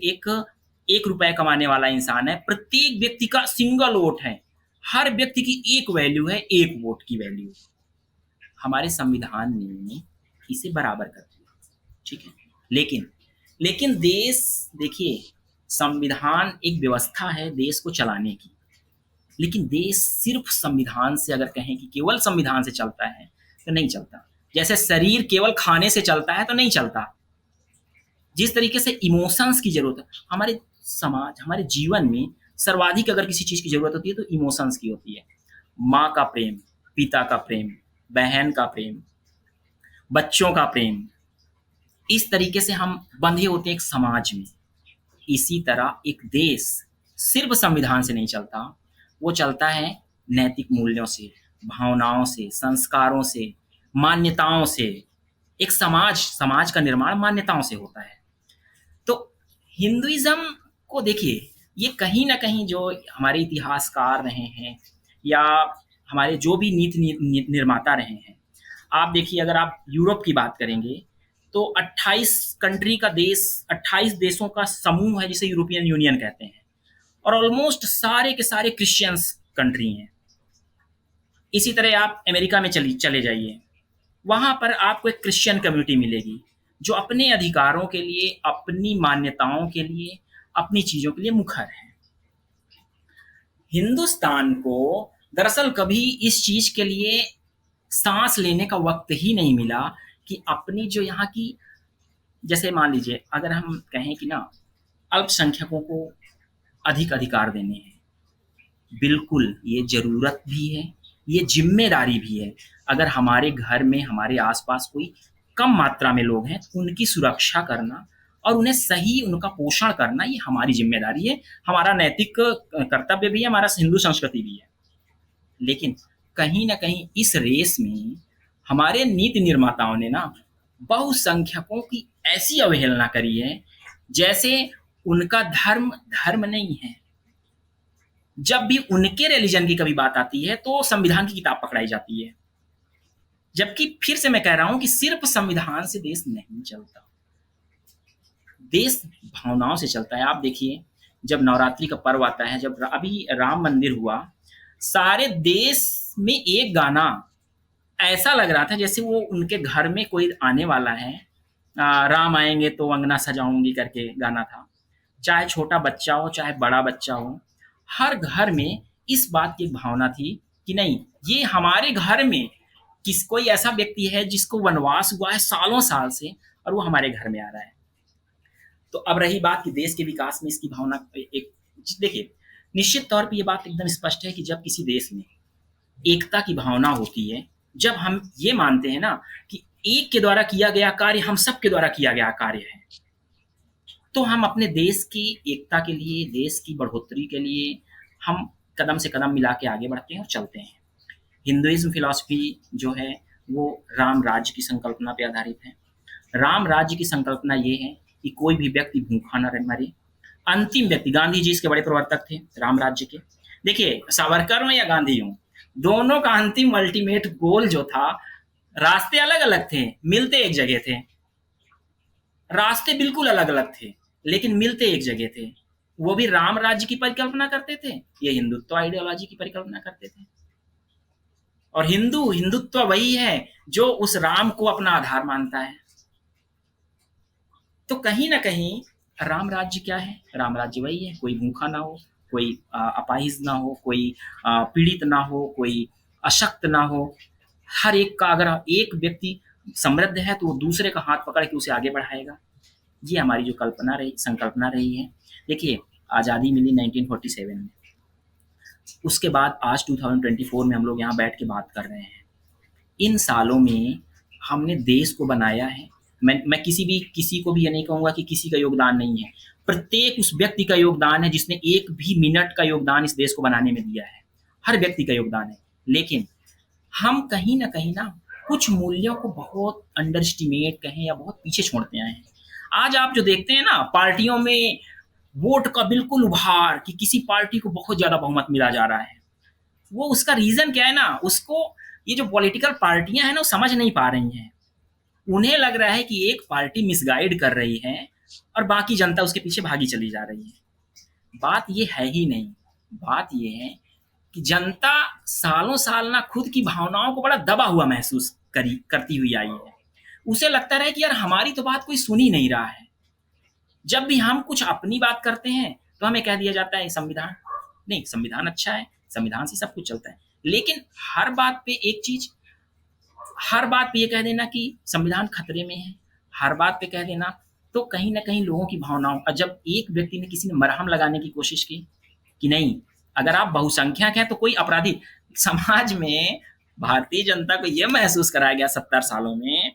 एक रुपए कमाने वाला इंसान है, प्रत्येक व्यक्ति का सिंगल वोट है। हर व्यक्ति की एक वैल्यू है, एक वोट की वैल्यू। हमारे संविधान ने इसे बराबर कर दिया, ठीक है। लेकिन देश, देखिए संविधान एक व्यवस्था है देश को चलाने की, लेकिन देश सिर्फ संविधान से, अगर कहें कि केवल संविधान से चलता है तो नहीं चलता। जैसे शरीर केवल खाने से चलता है तो नहीं चलता। जिस तरीके से इमोशंस की जरूरत है, हमारे समाज, हमारे जीवन में सर्वाधिक अगर किसी चीज की जरूरत होती है तो इमोशंस की होती है। माँ का प्रेम, पिता का प्रेम, बहन का प्रेम, बच्चों का प्रेम, इस तरीके से हम बंधे होते हैं एक समाज में। इसी तरह एक देश सिर्फ संविधान से नहीं चलता, वो चलता है नैतिक मूल्यों से, भावनाओं से, संस्कारों से, मान्यताओं से। एक समाज का निर्माण मान्यताओं से होता है। तो हिंदुइज्म को देखिए, ये कहीं ना कहीं जो हमारे इतिहासकार रहे हैं या हमारे जो भी नीति निर्माता रहे हैं, आप देखिए अगर आप यूरोप की बात करेंगे तो 28 कंट्री का देश, 28 देशों का समूह है जिसे यूरोपियन यूनियन कहते हैं, और ऑलमोस्ट सारे के सारे क्रिश्चियंस कंट्री हैं। इसी तरह आप अमेरिका में चले जाइए, वहाँ पर आपको एक क्रिश्चियन कम्युनिटी मिलेगी जो अपने अधिकारों के लिए, अपनी मान्यताओं के लिए, अपनी चीज़ों के लिए मुखर है। हिंदुस्तान को दरअसल कभी इस चीज़ के लिए सांस लेने का वक्त ही नहीं मिला कि अपनी जो यहाँ की, जैसे मान लीजिए अगर हम कहें कि ना अल्पसंख्यकों को अधिक अधिकार देने हैं, बिल्कुल ये ज़रूरत भी है, ये जिम्मेदारी भी है। अगर हमारे घर में, हमारे आसपास कोई कम मात्रा में लोग हैं, उनकी सुरक्षा करना और उन्हें सही उनका पोषण करना, ये हमारी जिम्मेदारी है, हमारा नैतिक कर्तव्य भी है, हमारा हिंदू संस्कृति भी है। लेकिन कहीं ना कहीं इस रेस में हमारे नीति निर्माताओं ने ना बहुसंख्यकों की ऐसी अवहेलना करी है जैसे उनका धर्म धर्म नहीं है। जब भी उनके रिलीजन की कभी बात आती है तो संविधान की किताब पकड़ाई जाती है, जबकि फिर से मैं कह रहा हूं कि सिर्फ संविधान से देश नहीं चलता, देश भावनाओं से चलता है। आप देखिए, जब नवरात्रि का पर्व आता है, जब अभी राम मंदिर हुआ, सारे देश में एक गाना ऐसा लग रहा था जैसे वो उनके घर में कोई आने वाला है। राम आएंगे तो अंगना सजाऊंगी करके गाना था। चाहे छोटा बच्चा हो चाहे बड़ा बच्चा हो, हर घर में इस बात की भावना थी कि नहीं, ये हमारे घर में कोई ऐसा व्यक्ति है जिसको वनवास हुआ है सालों साल से और वो हमारे घर में आ रहा है। तो अब रही बात कि देश के विकास में इसकी भावना, एक देखिए, निश्चित तौर पे ये बात एकदम स्पष्ट है कि जब किसी देश में एकता की भावना होती है, जब हम ये मानते हैं ना कि एक के द्वारा किया गया कार्य हम सब के द्वारा किया गया कार्य है, तो हम अपने देश की एकता के लिए, देश की बढ़ोतरी के लिए हम कदम से कदम मिला के आगे बढ़ते हैं और चलते हैं। हिंदुइज्म फिलॉसफी जो है वो राम राज्य की संकल्पना पे आधारित है। राम राज्य की संकल्पना ये है कि कोई भी व्यक्ति भूखा न मरे। अंतिम व्यक्ति, गांधी जी इसके बड़े प्रवर्तक थे राम राज्य के। देखिए, सावरकर हो या गांधी हो, दोनों का अंतिम अल्टीमेट गोल जो था, रास्ते अलग अलग थे, मिलते एक जगह थे। रास्ते बिल्कुल अलग अलग थे लेकिन मिलते एक जगह थे। वो भी राम राज्य की परिकल्पना करते थे, ये हिंदुत्व आइडियोलॉजी की परिकल्पना करते थे। और हिंदुत्व वही है जो उस राम को अपना आधार मानता है। तो कहीं ना कहीं राम राज्य क्या है? राम राज्य वही है, कोई भूखा ना हो, कोई अपाहिज ना हो, कोई पीड़ित ना हो, कोई अशक्त ना हो। हर एक का, अगर एक व्यक्ति समृद्ध है तो वो दूसरे का हाथ पकड़ के उसे आगे बढ़ाएगा। ये हमारी जो संकल्पना रही है। देखिए, आज़ादी मिली 1947 में, उसके बाद आज 2024 में हम लोग यहाँ बैठ के बात कर रहे हैं। इन सालों में हमने देश को बनाया है। मैं किसी को भी ये नहीं कहूँगा कि किसी का योगदान नहीं है। प्रत्येक उस व्यक्ति का योगदान है जिसने एक भी मिनट का योगदान इस देश को बनाने में दिया है। हर व्यक्ति का योगदान है, लेकिन हम कहीं ना कुछ मूल्यों को बहुत अंडर एस्टिमेट कहें या बहुत पीछे छोड़ते आए हैं। आज आप जो देखते हैं ना, पार्टियों में वोट का बिल्कुल उभार कि किसी पार्टी को बहुत ज्यादा बहुमत मिला जा रहा है, वो उसका रीजन क्या है ना, उसको ये जो पॉलिटिकल पार्टियां हैं ना, वो समझ नहीं पा रही हैं। उन्हें लग रहा है कि एक पार्टी मिसगाइड कर रही है और बाकी जनता उसके पीछे भागी चली जा रही है। बात ये है ही नहीं। बात ये है कि जनता सालों साल ना खुद की भावनाओं को बड़ा दबा हुआ महसूस करती हुई आई है। उसे लगता रहा है कि यार हमारी तो बात कोई सुन ही नहीं रहा है। जब भी हम कुछ अपनी बात करते हैं तो हमें कह दिया जाता है संविधान नहीं, संविधान अच्छा है, संविधान से सब कुछ चलता है। लेकिन हर बात पे ये कह देना कि संविधान खतरे में है, हर बात पे कह देना, तो कहीं ना कहीं लोगों की भावनाओं, और जब एक व्यक्ति ने, किसी ने मरहम लगाने की कोशिश की कि नहीं, अगर आप बहुसंख्यक हैं तो कोई अपराधी, समाज में भारतीय जनता को यह महसूस कराया गया 70 सालों में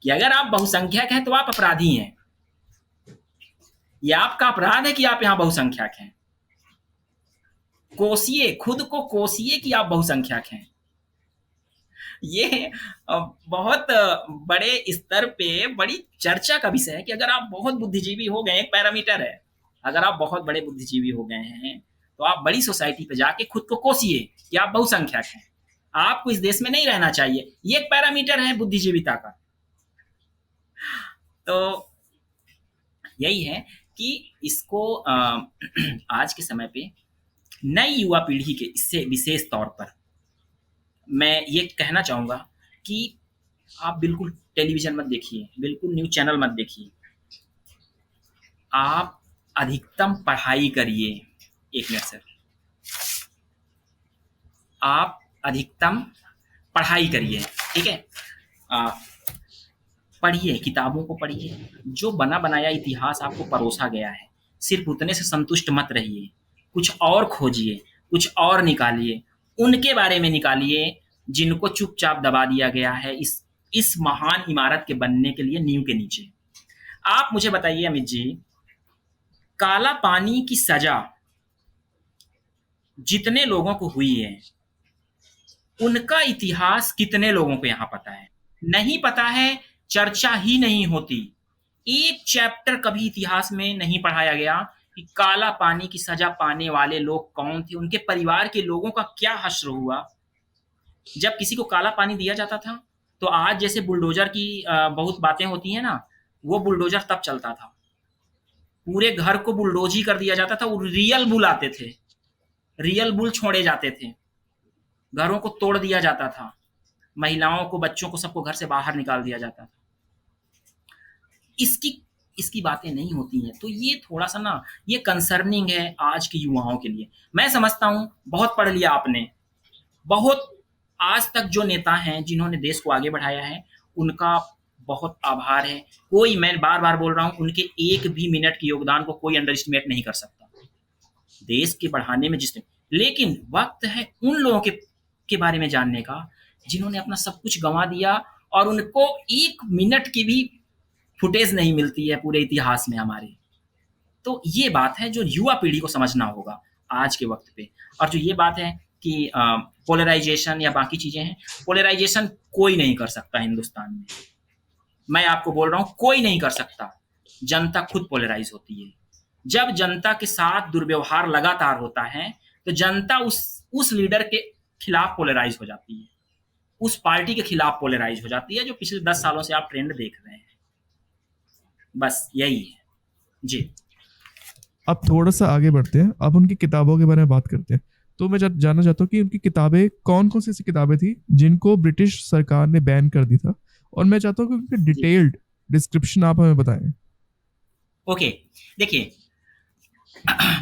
कि अगर आप बहुसंख्यक हैं तो आप अपराधी हैं। यह आपका अपराध है कि आप यहां बहुसंख्यक हैं। कोसिए, खुद को कोसिए कि आप बहुसंख्यक हैं। ये बहुत बड़े स्तर पे बड़ी चर्चा का विषय है कि अगर आप बहुत बुद्धिजीवी हो गए, एक पैरामीटर है, अगर आप बहुत बड़े बुद्धिजीवी हो गए हैं तो आप बड़ी सोसाइटी पे जाके खुद को कोसिए कि आप बहुसंख्यक हैं, आपको इस देश में नहीं रहना चाहिए। ये एक पैरामीटर है बुद्धिजीविता का। तो यही है कि इसको आज के समय पे नई युवा पीढ़ी के, इससे विशेष तौर पर मैं ये कहना चाहूँगा कि आप बिल्कुल टेलीविज़न मत देखिए, बिल्कुल न्यूज़ चैनल मत देखिए, आप अधिकतम पढ़ाई करिए। एक मिनट सर, आप अधिकतम पढ़ाई करिए, ठीक है? पढ़िए, किताबों को पढ़िए, जो बना बनाया इतिहास आपको परोसा गया है, सिर्फ उतने से संतुष्ट मत रहिए, कुछ और खोजिए, कुछ और निकालिए, उनके बारे में निकालिए जिनको चुपचाप दबा दिया गया है इस महान इमारत के बनने के लिए नींव के नीचे। आप मुझे बताइए अमित जी, काला पानी की सजा जितने लोगों को हुई है, उनका इतिहास कितने लोगों को यहाँ पता है? नहीं पता है, चर्चा ही नहीं होती। एक चैप्टर कभी इतिहास में नहीं पढ़ाया गया कि काला पानी की सजा पाने वाले लोग कौन थे, उनके परिवार के लोगों का क्या हश्र हुआ। जब किसी को काला पानी दिया जाता था, तो आज जैसे बुलडोजर की बहुत बातें होती हैं ना, वो बुलडोजर तब चलता था। पूरे घर को बुलडोज ही कर दिया जाता था, वो रियल बुल आते थे, रियल बुल छोड़े जाते थे, घरों को तोड़ दिया जाता था, महिलाओं को, बच्चों को, सबको घर से बाहर निकाल दिया जाता था। इसकी इसकी बातें नहीं होती हैं, तो ये थोड़ा सा ना, ये कंसर्निंग है आज के युवाओं के लिए। मैं समझता हूँ बहुत पढ़ लिया आपने, बहुत आज तक जो नेता हैं जिन्होंने देश को आगे बढ़ाया है, उनका बहुत आभार है। कोई, मैं बार बार बोल रहा हूँ, उनके एक भी मिनट के योगदान को कोई अंडर एस्टिमेट नहीं कर सकता देश के बढ़ाने में जिसने। लेकिन वक्त है उन लोगों के बारे में जानने का जिन्होंने अपना सब कुछ गंवा दिया और उनको एक मिनट की भी फुटेज नहीं मिलती है पूरे इतिहास में हमारे। तो ये बात है जो युवा पीढ़ी को समझना होगा आज के वक्त पे। और जो ये बात है कि पोलराइजेशन या बाकी चीजें हैं, पोलराइजेशन कोई नहीं कर सकता हिंदुस्तान में। मैं आपको बोल रहा हूँ, कोई नहीं कर सकता। जनता खुद पोलराइज होती है। जब जनता के साथ दुर्व्यवहार लगातार होता है, तो जनता उस लीडर के खिलाफ पोलराइज हो जाती है, उस पार्टी के खिलाफ पोलराइज हो जाती है, जो पिछले 10 सालों से आप ट्रेंड देख रहे हैं। बस यही है जी। अब थोड़ा सा आगे बढ़ते हैं, अब उनकी किताबों के बारे में बात करते हैं। तो मैं जानना चाहता हूँ कि उनकी किताबें कौन कौन सी ऐसी किताबें थी जिनको ब्रिटिश सरकार ने बैन कर दी था, और मैं चाहता हूँ कि उनके डिटेल्ड डिस्क्रिप्शन आप हमें बताएं। ओके, देखिए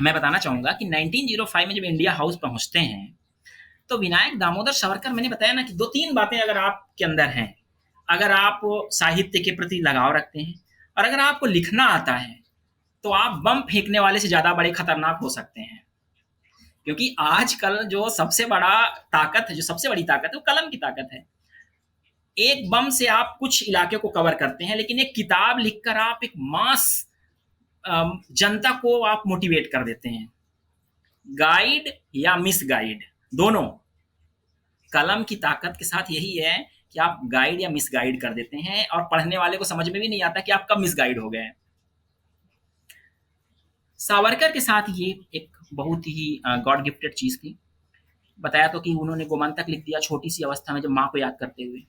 मैं बताना चाहूंगा कि 1905 में जब इंडिया हाउस पहुंचते हैं, तो विनायक दामोदर सावरकर, मैंने बताया ना कि 2-3 बातें अगर आपके अंदर हैं, अगर आप साहित्य के प्रति लगाव रखते हैं और अगर आपको लिखना आता है, तो आप बम फेंकने वाले से ज़्यादा बड़े खतरनाक हो सकते हैं। क्योंकि आजकल जो सबसे बड़ा ताकत है, जो सबसे बड़ी ताकत है, वो कलम की ताकत है। एक बम से आप कुछ इलाके को कवर करते हैं, लेकिन एक किताब लिखकर आप एक मास जनता को आप मोटिवेट कर देते हैं। गाइड या मिस गाइड, दोनों। कलम की ताकत के साथ यही है कि आप गाइड या मिस गाइड कर देते हैं और पढ़ने वाले को समझ में भी नहीं आता कि आप कब मिस गाइड हो गए। सावरकर के साथ ये एक बहुत ही गॉड गिफ्टेड चीज थी। बताया तो कि उन्होंने गोमंतक लिख दिया छोटी सी अवस्था में, जब माँ को याद करते हुए।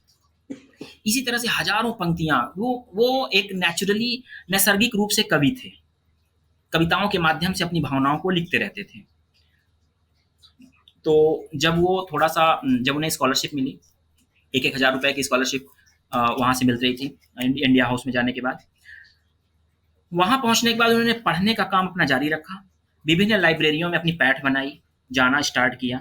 इसी तरह से हजारों पंक्तियां, वो एक नेचुरली, नैसर्गिक रूप से कवि थे। कविताओं के माध्यम से अपनी भावनाओं को लिखते रहते थे। तो जब वो थोड़ा सा, जब उन्हें स्कॉलरशिप मिली, 1,000 रुपए की स्कॉलरशिप वहाँ से मिल रही थी इंडिया हाउस में जाने के बाद, वहाँ पहुँचने के बाद उन्होंने पढ़ने का काम अपना जारी रखा। विभिन्न लाइब्रेरियों में अपनी पैठ बनाई, जाना स्टार्ट किया।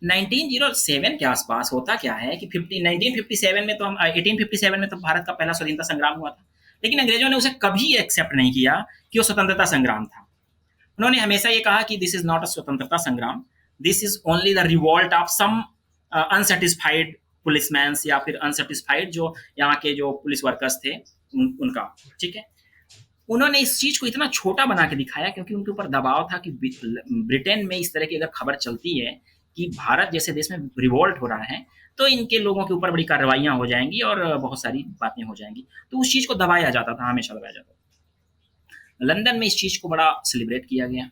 1907 के आसपास होता क्या है कि 1957 में तो हम 1857 में तो भारत का पहला स्वतंत्रता संग्राम हुआ था, लेकिन अंग्रेजों ने उसे कभी एक्सेप्ट नहीं किया कि वो स्वतंत्रता संग्राम था। उन्होंने हमेशा ये कहा कि दिस इज नॉट अ स्वतंत्रता संग्राम, this is only the revolt of some unsatisfied policeman, या फिर अनसेटिस्फाइड जो यहाँ के जो पुलिस वर्कर्स थे उनका। ठीक है, उन्होंने इस चीज को इतना छोटा बना के दिखाया क्योंकि उनके ऊपर दबाव था कि ब्रिटेन में इस तरह की अगर खबर चलती है कि भारत जैसे देश में रिवॉल्ट हो रहा है, तो इनके लोगों के ऊपर बड़ी कार्रवाइयां हो जाएंगी और बहुत सारी बातें हो जाएंगी। तो उस चीज को दबाया जाता था, हमेशा दबाया जाता था। लंदन में इस चीज को बड़ा सेलिब्रेट किया गया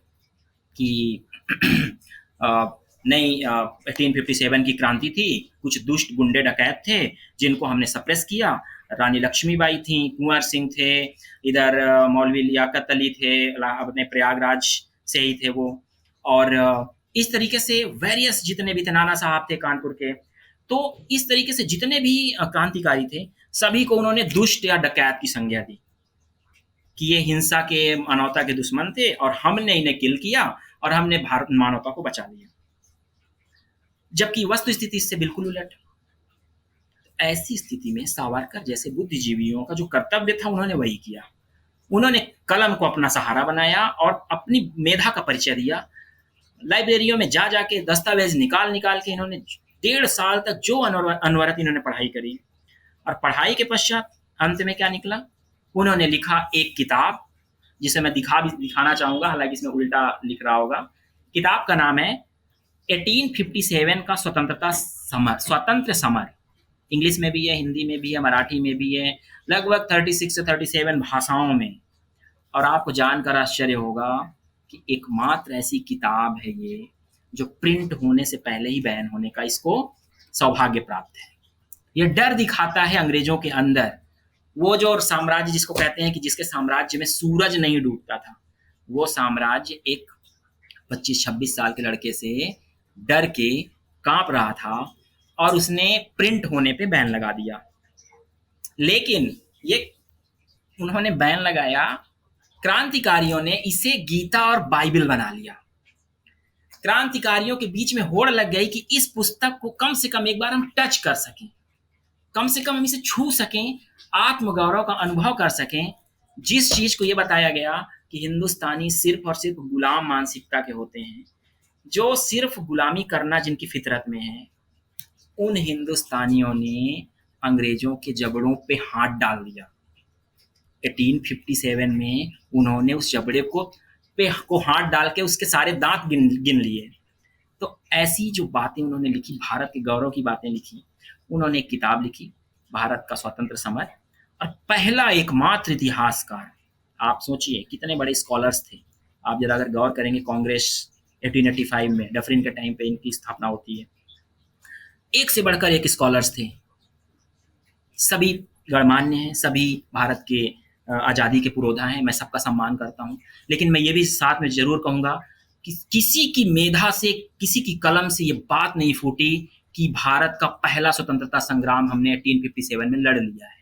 कि नहीं, 1857 की क्रांति थी, कुछ दुष्ट गुंडे डकैत थे जिनको हमने सप्रेस किया। रानी लक्ष्मीबाई थी, कुंवर सिंह थे, इधर मौलवी लियाकत अली थे, अपने प्रयागराज से ही थे वो, और इस तरीके से वेरियस जितने भी थे, नाना साहब थे कानपुर के। तो इस तरीके से जितने भी क्रांतिकारी थे, सभी को उन्होंने दुष्ट या डकैत की संज्ञा दी कि ये हिंसा के, मानवता के दुश्मन थे और हमने इन्हें किल किया और हमने भारत मानवता को बचा लिया। जबकि वस्तु स्थिति इससे बिल्कुल उलट। ऐसी स्थिति में सावरकर जैसे बुद्धिजीवियों का जो कर्तव्य था, उन्होंने वही किया। उन्होंने कलम को अपना सहारा बनाया और अपनी मेधा का परिचय दिया। लाइब्रेरियों में जा जाके दस्तावेज निकाल निकाल के इन्होंने 1.5 साल तक जो अनवरत इन्होंने पढ़ाई करी। और पढ़ाई के पश्चात अंत में क्या निकला, उन्होंने लिखा एक किताब जिसे मैं दिखाना चाहूंगा, हालांकि इसमें उल्टा लिख रहा होगा। किताब का नाम है 1857 का स्वतंत्र समर, इंग्लिश में भी है, हिंदी में भी है, मराठी में भी है, लगभग 36 से 37 भाषाओं में। और आपको जानकर आश्चर्य होगा कि एकमात्र ऐसी किताब है ये जो प्रिंट होने से पहले ही बैन होने का इसको सौभाग्य प्राप्त है। ये डर दिखाता है अंग्रेजों के अंदर, वो जो साम्राज्य जिसको कहते हैं कि जिसके साम्राज्य में सूरज नहीं डूबता था, वो साम्राज्य एक 25-26 साल के लड़के से डर के कांप रहा था और उसने प्रिंट होने पे बैन लगा दिया। लेकिन ये उन्होंने बैन लगाया, क्रांतिकारियों ने इसे गीता और बाइबल बना लिया। क्रांतिकारियों के बीच में होड़ लग गई कि इस पुस्तक को कम से कम एक बार हम टच कर सकें, कम से कम हम इसे छू सकें, आत्मगौरव का अनुभव कर सकें। जिस चीज को ये बताया गया कि हिंदुस्तानी सिर्फ और सिर्फ गुलाम मानसिकता के होते हैं, जो सिर्फ गुलामी करना जिनकी फितरत में है, उन हिंदुस्तानियों ने अंग्रेजों के जबड़ों पे हाथ डाल दिया। 1857 में उन्होंने उस जबड़े को हाथ डाल के उसके सारे दांत गिन लिए। तो ऐसी जो बातें उन्होंने लिखी, भारत के गौरव की बातें लिखी। उन्होंने एक किताब लिखी, भारत का स्वतंत्र समर, और पहला एकमात्र इतिहासकार, आप सोचिए कितने बड़े स्कॉलर्स थे। आप जरा अगर गौर करेंगे, कांग्रेस 1885 में डफरिन के टाइम पे इनकी स्थापना होती है, एक से बढ़कर एक स्कॉलर्स थे, सभी गणमान्य हैं, सभी भारत के आज़ादी के पुरोधा हैं, मैं सबका सम्मान करता हूँ। लेकिन मैं ये भी साथ में ज़रूर कहूँगा कि किसी की मेधा से, किसी की कलम से ये बात नहीं फूटी कि भारत का पहला स्वतंत्रता संग्राम हमने 1857 में लड़ लिया है।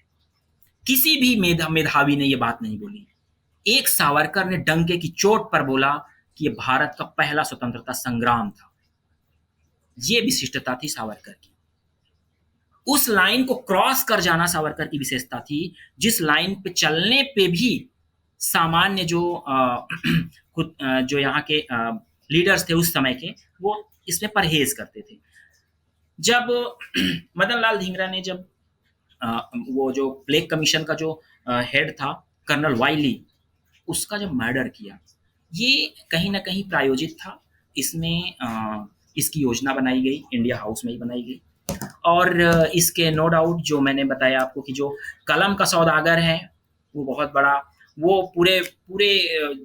किसी भी मेधावी ने ये बात नहीं बोली। एक सावरकर ने डंके की चोट पर बोला कि ये भारत का पहला स्वतंत्रता संग्राम था। ये विशिष्टता थी सावरकर की। उस लाइन को क्रॉस कर जाना सावरकर की विशेषता थी, जिस लाइन पे चलने पे भी सामान्य जो यहाँ के लीडर्स थे उस समय के, वो इसमें परहेज करते थे। जब मदन लाल धिंगरा ने जब वो जो प्लेग कमीशन का जो हेड था कर्नल वाइली, उसका जब मर्डर किया, ये कहीं ना कहीं प्रायोजित था। इसमें इसकी योजना बनाई गई, इंडिया हाउस में ही बनाई गई। और इसके नो डाउट जो मैंने बताया आपको कि जो कलम का सौदागर है वो बहुत बड़ा, वो पूरे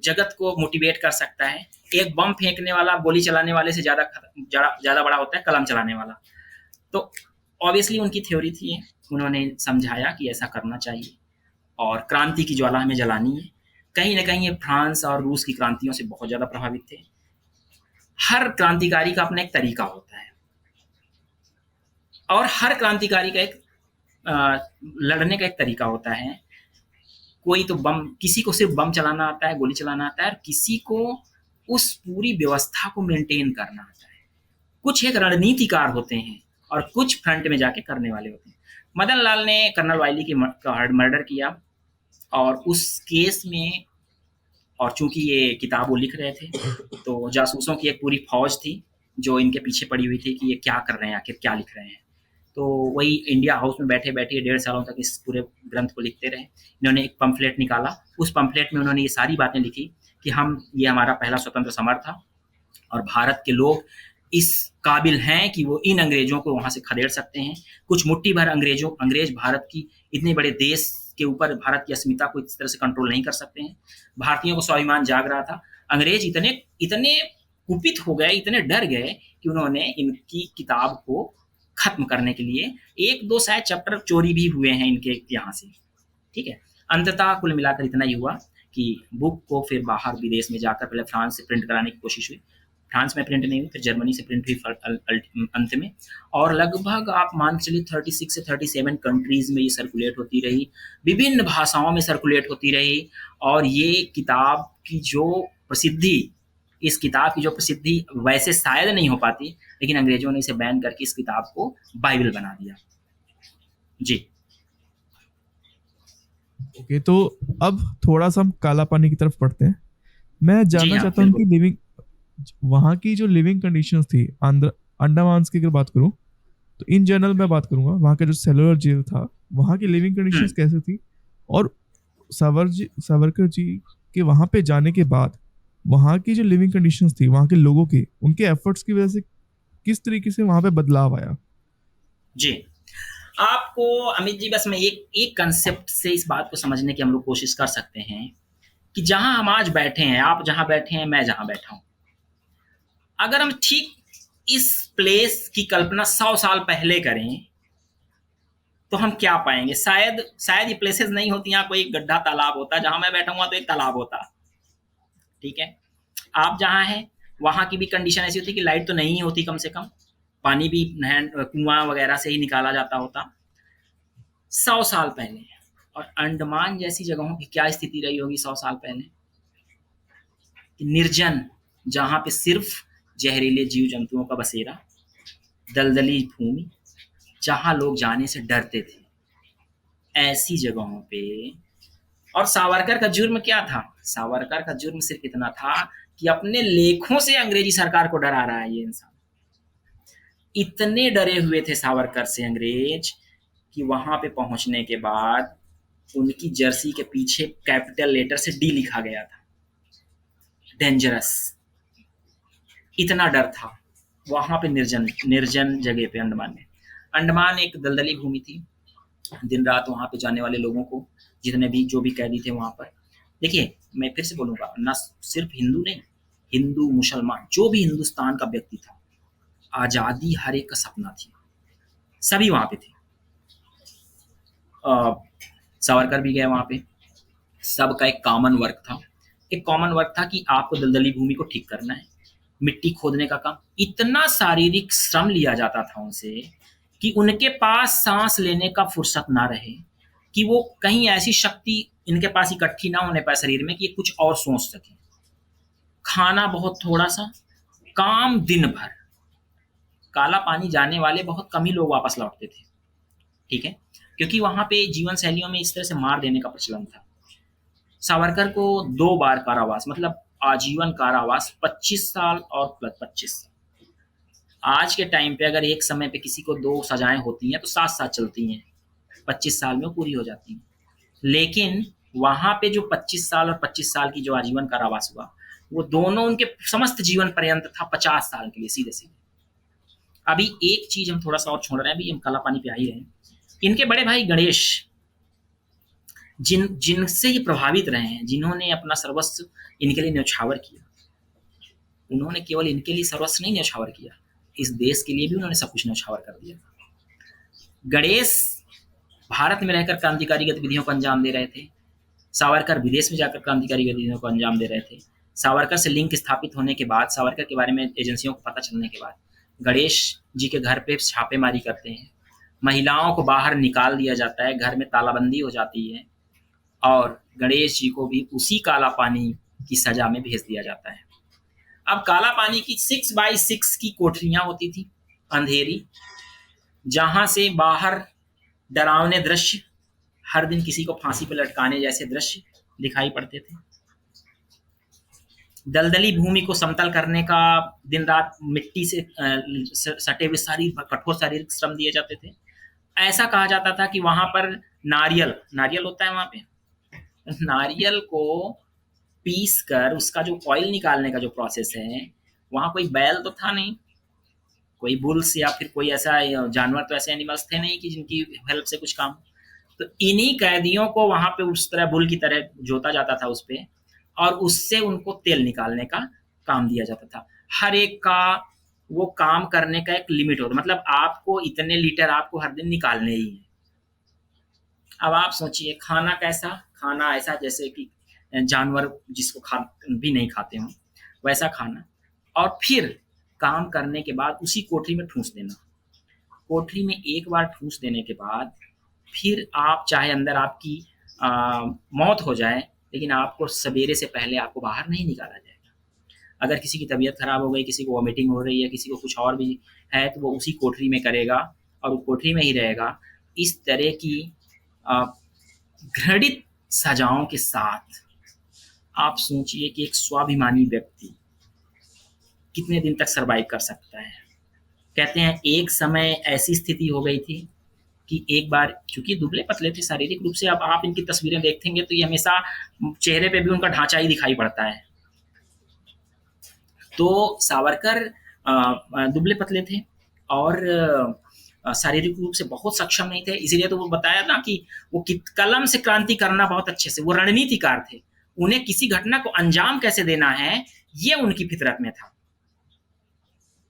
जगत को मोटिवेट कर सकता है। एक बम फेंकने वाला गोली चलाने वाले से ज़्यादा बड़ा होता है कलम चलाने वाला। तो ऑब्वियसली उनकी थ्योरी थी, उन्होंने समझाया कि ऐसा करना चाहिए और क्रांति की ज्वाला हमें जलानी है। कहीं ना कहीं ये फ्रांस और रूस की क्रांतियों से बहुत ज़्यादा प्रभावित थे। हर क्रांतिकारी का अपना एक तरीका होता है और हर क्रांतिकारी का एक लड़ने का एक तरीका होता है। कोई तो किसी को सिर्फ बम चलाना आता है, गोली चलाना आता है, और किसी को उस पूरी व्यवस्था को मेंटेन करना आता है। कुछ एक रणनीतिकार होते हैं और कुछ फ्रंट में जाके करने वाले होते हैं। मदन लाल ने कर्नल वाइली का मर्डर किया और उस केस में, और चूंकि ये किताब वो लिख रहे थे, तो जासूसों की एक पूरी फौज थी जो इनके पीछे पड़ी हुई थी कि ये क्या कर रहे हैं, आखिर क्या लिख रहे हैं। तो वही इंडिया हाउस में बैठे बैठे 1.5 सालों तक इस पूरे ग्रंथ को लिखते रहे। इन्होंने एक पम्फलेट निकाला, उस पम्फलेट में उन्होंने ये सारी बातें लिखी कि ये हमारा पहला स्वतंत्र समर था और भारत के लोग इस काबिल हैं कि वो इन अंग्रेजों को वहाँ से खदेड़ सकते हैं। कुछ मुट्ठी भर अंग्रेज भारत की इतने बड़े देश के ऊपर भारत की अस्मिता को इस तरह से कंट्रोल नहीं कर सकते हैं। भारतीयों को स्वाभिमान जाग रहा था। अंग्रेज इतने कुपित हो गए, इतने डर गए कि उन्होंने इनकी किताब को खत्म करने के लिए 1-2 शायद चैप्टर चोरी भी हुए हैं इनके यहाँ से। ठीक है, अंततः कुल मिलाकर इतना ही हुआ कि बुक को फिर बाहर विदेश में जाकर पहले फ्रांस से प्रिंट कराने की कोशिश हुई, फ्रांस में प्रिंट नहीं हुई, फिर जर्मनी से प्रिंट हुई अंत में, और लगभग आप मान चलिए 36 से 37 कंट्रीज में ये सर्कुलेट होती रही, विभिन्न भाषाओं में सर्कुलेट होती रही। और ये किताब की जो प्रसिद्धि, इस किताब की जो प्रसिद्धि वैसे शायद नहीं हो पाती, लेकिन अंग्रेजों ने इसे बैन करके इस किताब को बाइबल बना दिया। जी ओके, तो अब थोड़ा सा हम काला पानी की तरफ पढ़ते हैं। मैं जानना चाहता हूँ कि वहाँ की जो लिविंग कंडीशंस थी, अंडमान की अगर बात करूँ तो इन जनरल मैं बात करूँगा, वहाँ का जो सेलुलर जेल था, वहाँ की लिविंग कंडीशंस कैसे थी, और सावरकर जी के वहाँ पे जाने के बाद वहाँ की जो लिविंग कंडीशंस थी, वहाँ के लोगों के, उनके एफर्ट्स की वजह से किस तरीके से वहां पे बदलाव आया? जी, आपको अमित जी, बस मैं एक एक कंसेप्ट से इस बात को समझने की हम लोग कोशिश कर सकते हैं कि जहां हम आज बैठे हैं, आप जहां बैठे हैं, मैं जहां बैठा हूं, अगर हम ठीक इस प्लेस की कल्पना 100 साल पहले करें तो हम क्या पाएंगे? शायद शायद ये प्लेसेस नहीं होती, यहाँ कोई गड्ढा तालाब होता, जहां मैं बैठा हुआ तो एक तालाब होता। ठीक है, आप जहां हैं वहां की भी कंडीशन ऐसी होती कि लाइट तो नहीं होती, कम से कम पानी भी कुआं वगैरह से ही निकाला जाता होता 100 साल पहले। और अंडमान जैसी जगहों की क्या स्थिति रही होगी 100 साल पहले? कि निर्जन, जहां पे सिर्फ जहरीले जीव जंतुओं का बसेरा, दलदली भूमि, जहां लोग जाने से डरते थे, ऐसी जगहों पे। और सावरकर का जुर्म क्या था? सावरकर का जुर्म सिर्फ इतना था कि अपने लेखों से अंग्रेजी सरकार को डरा रहा है ये इंसान। इतने डरे हुए थे सावरकर से अंग्रेज कि वहां पे पहुंचने के बाद उनकी जर्सी के पीछे कैपिटल लेटर से डी लिखा गया था, डेंजरस। इतना डर था वहां पे, निर्जन निर्जन जगह पे, अंडमान में। अंडमान एक दलदली भूमि थी। दिन रात वहां पे जाने वाले लोगों को, जितने भी जो भी कैदी थे वहां पर, देखिए मैं फिर से बोलूंगा, ना सिर्फ हिंदू नहीं, हिंदू मुसलमान, जो भी हिंदुस्तान का व्यक्ति था, आजादी हर एक का सपना थी, सभी वहां पे थे। सावरकर भी गए वहां पे। सबका एक कॉमन वर्क था, एक कॉमन वर्क था कि आपको दलदली भूमि को ठीक करना है, मिट्टी खोदने का काम। इतना शारीरिक श्रम लिया जाता था उनसे कि उनके पास सांस लेने का फुर्सत ना रहे, कि वो कहीं ऐसी शक्ति इनके पास इकट्ठी ना होने पाए शरीर में कि ये कुछ और सोच सके। खाना बहुत थोड़ा सा, काम दिन भर। काला पानी जाने वाले बहुत कम ही लोग वापस लौटते थे। ठीक है, क्योंकि वहां पे जीवन शैलियों में इस तरह से मार देने का प्रचलन था। सावरकर को 2 बार कारावास, मतलब आजीवन कारावास, 25 साल और प्लस 25 साल। आज के टाइम पे अगर एक समय पे किसी को 2 सजाएं होती हैं तो 7 साल चलती हैं, 25 साल में वो पूरी हो जाती हैं। लेकिन वहां पे जो 25 साल और 25 साल की जो आजीवन कारावास हुआ, वो दोनों उनके समस्त जीवन पर्यंत था 50 साल के लिए, सीधे सीधे। अभी एक चीज हम थोड़ा सा और छोड़ रहे हैं, अभी हम काला पानी पे आ ही रहे हैं। इनके बड़े भाई गणेश, जिनसे ये प्रभावित रहे हैं, जिन्होंने अपना सर्वस्व इनके लिए न्यौछावर किया, उन्होंने केवल इनके लिए सर्वस्व नहीं न्यौछावर किया, इस देश के लिए भी उन्होंने सब कुछ न्यौछावर कर दिया। गणेश भारत में रहकर क्रांतिकारी गतिविधियों को अंजाम दे रहे थे, सावरकर विदेश में जाकर क्रांतिकारी गतिविधियों को अंजाम दे रहे थे। सावरकर से लिंक स्थापित होने के बाद, सावरकर के बारे में एजेंसियों को पता चलने के बाद, गणेश जी के घर पे छापेमारी करते हैं, महिलाओं को बाहर निकाल दिया जाता है, घर में तालाबंदी हो जाती है, और गणेश जी को भी उसी काला पानी की सजा में भेज दिया जाता है। अब काला पानी की 6x6 की कोठरियां होती थी, अंधेरी, जहां से बाहर डरावने दृश्य, हर दिन किसी को फांसी पर लटकाने जैसे दृश्य दिखाई पड़ते थे। दलदली भूमि को समतल करने का दिन रात मिट्टी से सटे हुए कठोर शारीरिक श्रम दिए जाते थे। ऐसा कहा जाता था कि वहां पर नारियल होता है वहां पे, नारियल को पीस कर उसका जो ऑयल निकालने का जो प्रोसेस है, वहां कोई बैल तो था नहीं, कोई बुल्स या फिर कोई ऐसा जानवर, तो ऐसे एनिमल्स थे नहीं कि जिनकी हेल्प से कुछ काम। तो इन्हीं कैदियों को वहां पे उस तरह बुल की तरह जोता जाता था उस पे, और उससे उनको तेल निकालने का काम दिया जाता था। हर एक का वो काम करने का एक लिमिट होता, मतलब आपको इतने लीटर आपको हर दिन निकालने ही है। अब आप सोचिए खाना कैसा, खाना ऐसा जैसे कि जानवर जिसको खा भी नहीं खाते हों वैसा खाना, और फिर काम करने के बाद उसी कोठरी में ठूंस देना। कोठरी में एक बार ठूंस देने के बाद फिर आप चाहे अंदर आपकी मौत हो जाए, लेकिन आपको सवेरे से पहले आपको बाहर नहीं निकाला जाएगा। अगर किसी की तबीयत खराब हो गई, किसी को वॉमिटिंग हो रही है, किसी को कुछ और भी है, तो वो उसी कोठरी में करेगा और वो कोठरी में ही रहेगा। इस तरह की घृणित सजाओं के साथ आप सोचिए कि एक स्वाभिमानी व्यक्ति कितने दिन तक सरवाइव कर सकता है। कहते हैं एक समय ऐसी स्थिति हो गई थी कि एक बार, चूंकि दुबले पतले थे शारीरिक रूप से, अब आप इनकी तस्वीरें देखेंगे तो ये हमेशा चेहरे पे भी उनका ढांचा ही दिखाई पड़ता है। तो सावरकर दुबले पतले थे और शारीरिक रूप से बहुत सक्षम नहीं थे। इसीलिए तो वो बताया ना कि वो कलम से क्रांति करना बहुत अच्छे से, वो रणनीतिकार थे। उन्हें किसी घटना को अंजाम कैसे देना है, ये उनकी फितरत में था।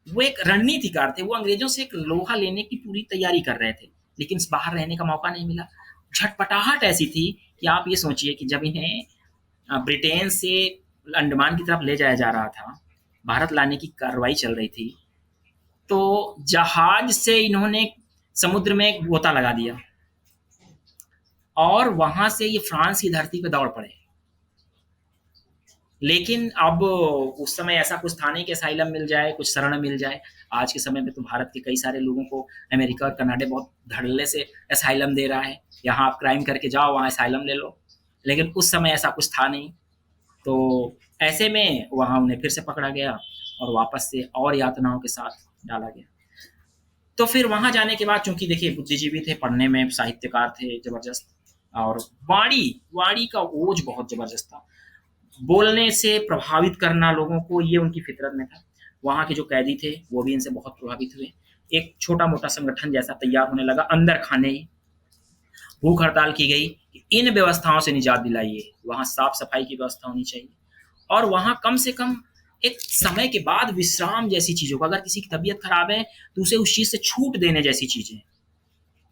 वो एक रणनीतिकार थे। वो अंग्रेजों से एक लोहा लेने की पूरी तैयारी कर रहे थे, लेकिन बाहर रहने का मौका नहीं मिला। झटपटाहट ऐसी थी कि आप ये सोचिए कि जब इन्हें ब्रिटेन से अंडमान की तरफ ले जाया जा रहा था, भारत लाने की कार्रवाई चल रही थी, तो जहाज से इन्होंने समुद्र में एक गोता लगा दिया और वहां से ये फ्रांस की धरती पे दौड़ पड़े। लेकिन अब उस समय ऐसा कुछ था नहीं कि असाइलम मिल जाए, कुछ शरण मिल जाए। आज के समय में तो भारत के कई सारे लोगों को अमेरिका और कनाडा बहुत धड़ल्ले से असाइलम दे रहा है, यहाँ आप क्राइम करके जाओ, वहाँ असाइलम ले लो। लेकिन उस समय ऐसा कुछ था नहीं। तो ऐसे में वहाँ उन्हें फिर से पकड़ा गया और वापस से और यातनाओं के साथ डाला गया। तो फिर वहाँ जाने के बाद, चूंकि देखिए बुद्धिजीवी थे, पढ़ने में साहित्यकार थे जबरदस्त, और वाणी का ओज बहुत जबरदस्त था। बोलने से प्रभावित करना लोगों को, ये उनकी फितरत में था। वहाँ के जो कैदी थे वो भी इनसे बहुत प्रभावित हुए। एक छोटा मोटा संगठन जैसा तैयार होने लगा अंदर खाने ही। भूख हड़ताल की गई कि इन व्यवस्थाओं से निजात दिलाइए, वहाँ साफ सफाई की व्यवस्था होनी चाहिए, और वहाँ कम से कम एक समय के बाद विश्राम जैसी चीज़ों का, अगर किसी की तबीयत खराब है तो उसे उस चीज़ से छूट देने जैसी चीज़ें,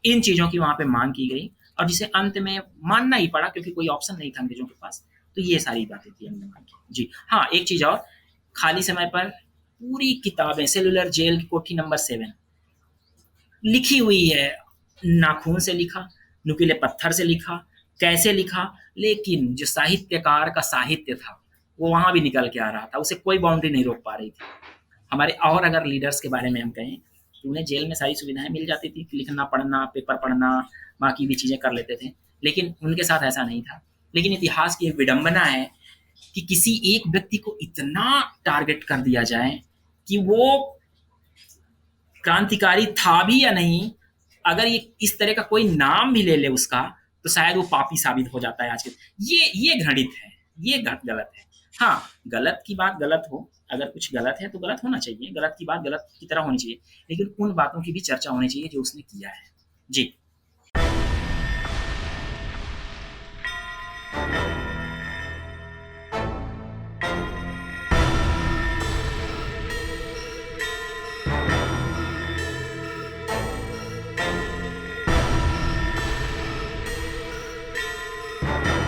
इन चीज़ों की वहाँ पे मांग की गई, और जिसे अंत में मानना ही पड़ा क्योंकि कोई ऑप्शन नहीं था अंग्रेजों के पास। तो ये सारी बातें थी अंडमान की। जी हाँ, एक चीज़ और, खाली समय पर पूरी किताबें, सेलुलर जेल की कोठी नंबर 7 लिखी हुई है। नाखून से लिखा, नुकीले पत्थर से लिखा, कैसे लिखा, लेकिन जो साहित्यकार का साहित्य था वो वहाँ भी निकल के आ रहा था। उसे कोई बाउंड्री नहीं रोक पा रही थी। हमारे और अगर लीडर्स के बारे में हम कहें तो उन्हें जेल में सारी सुविधाएं मिल जाती थी, लिखना पढ़ना, पेपर पढ़ना, बाकी भी चीज़ें कर लेते थे, लेकिन उनके साथ ऐसा नहीं था। लेकिन इतिहास की एक विडंबना है कि किसी एक व्यक्ति को इतना टारगेट कर दिया जाए कि वो क्रांतिकारी था भी या नहीं, अगर ये इस तरह का कोई नाम भी ले ले उसका, तो शायद वो पापी साबित हो जाता है आज के। ये घृणित है, ये गलत है। हाँ, गलत की बात गलत हो, अगर कुछ गलत है तो गलत होना चाहिए, गलत की बात गलत की तरह होनी चाहिए, लेकिन उन बातों की भी चर्चा होनी चाहिए जो उसने किया है। जी।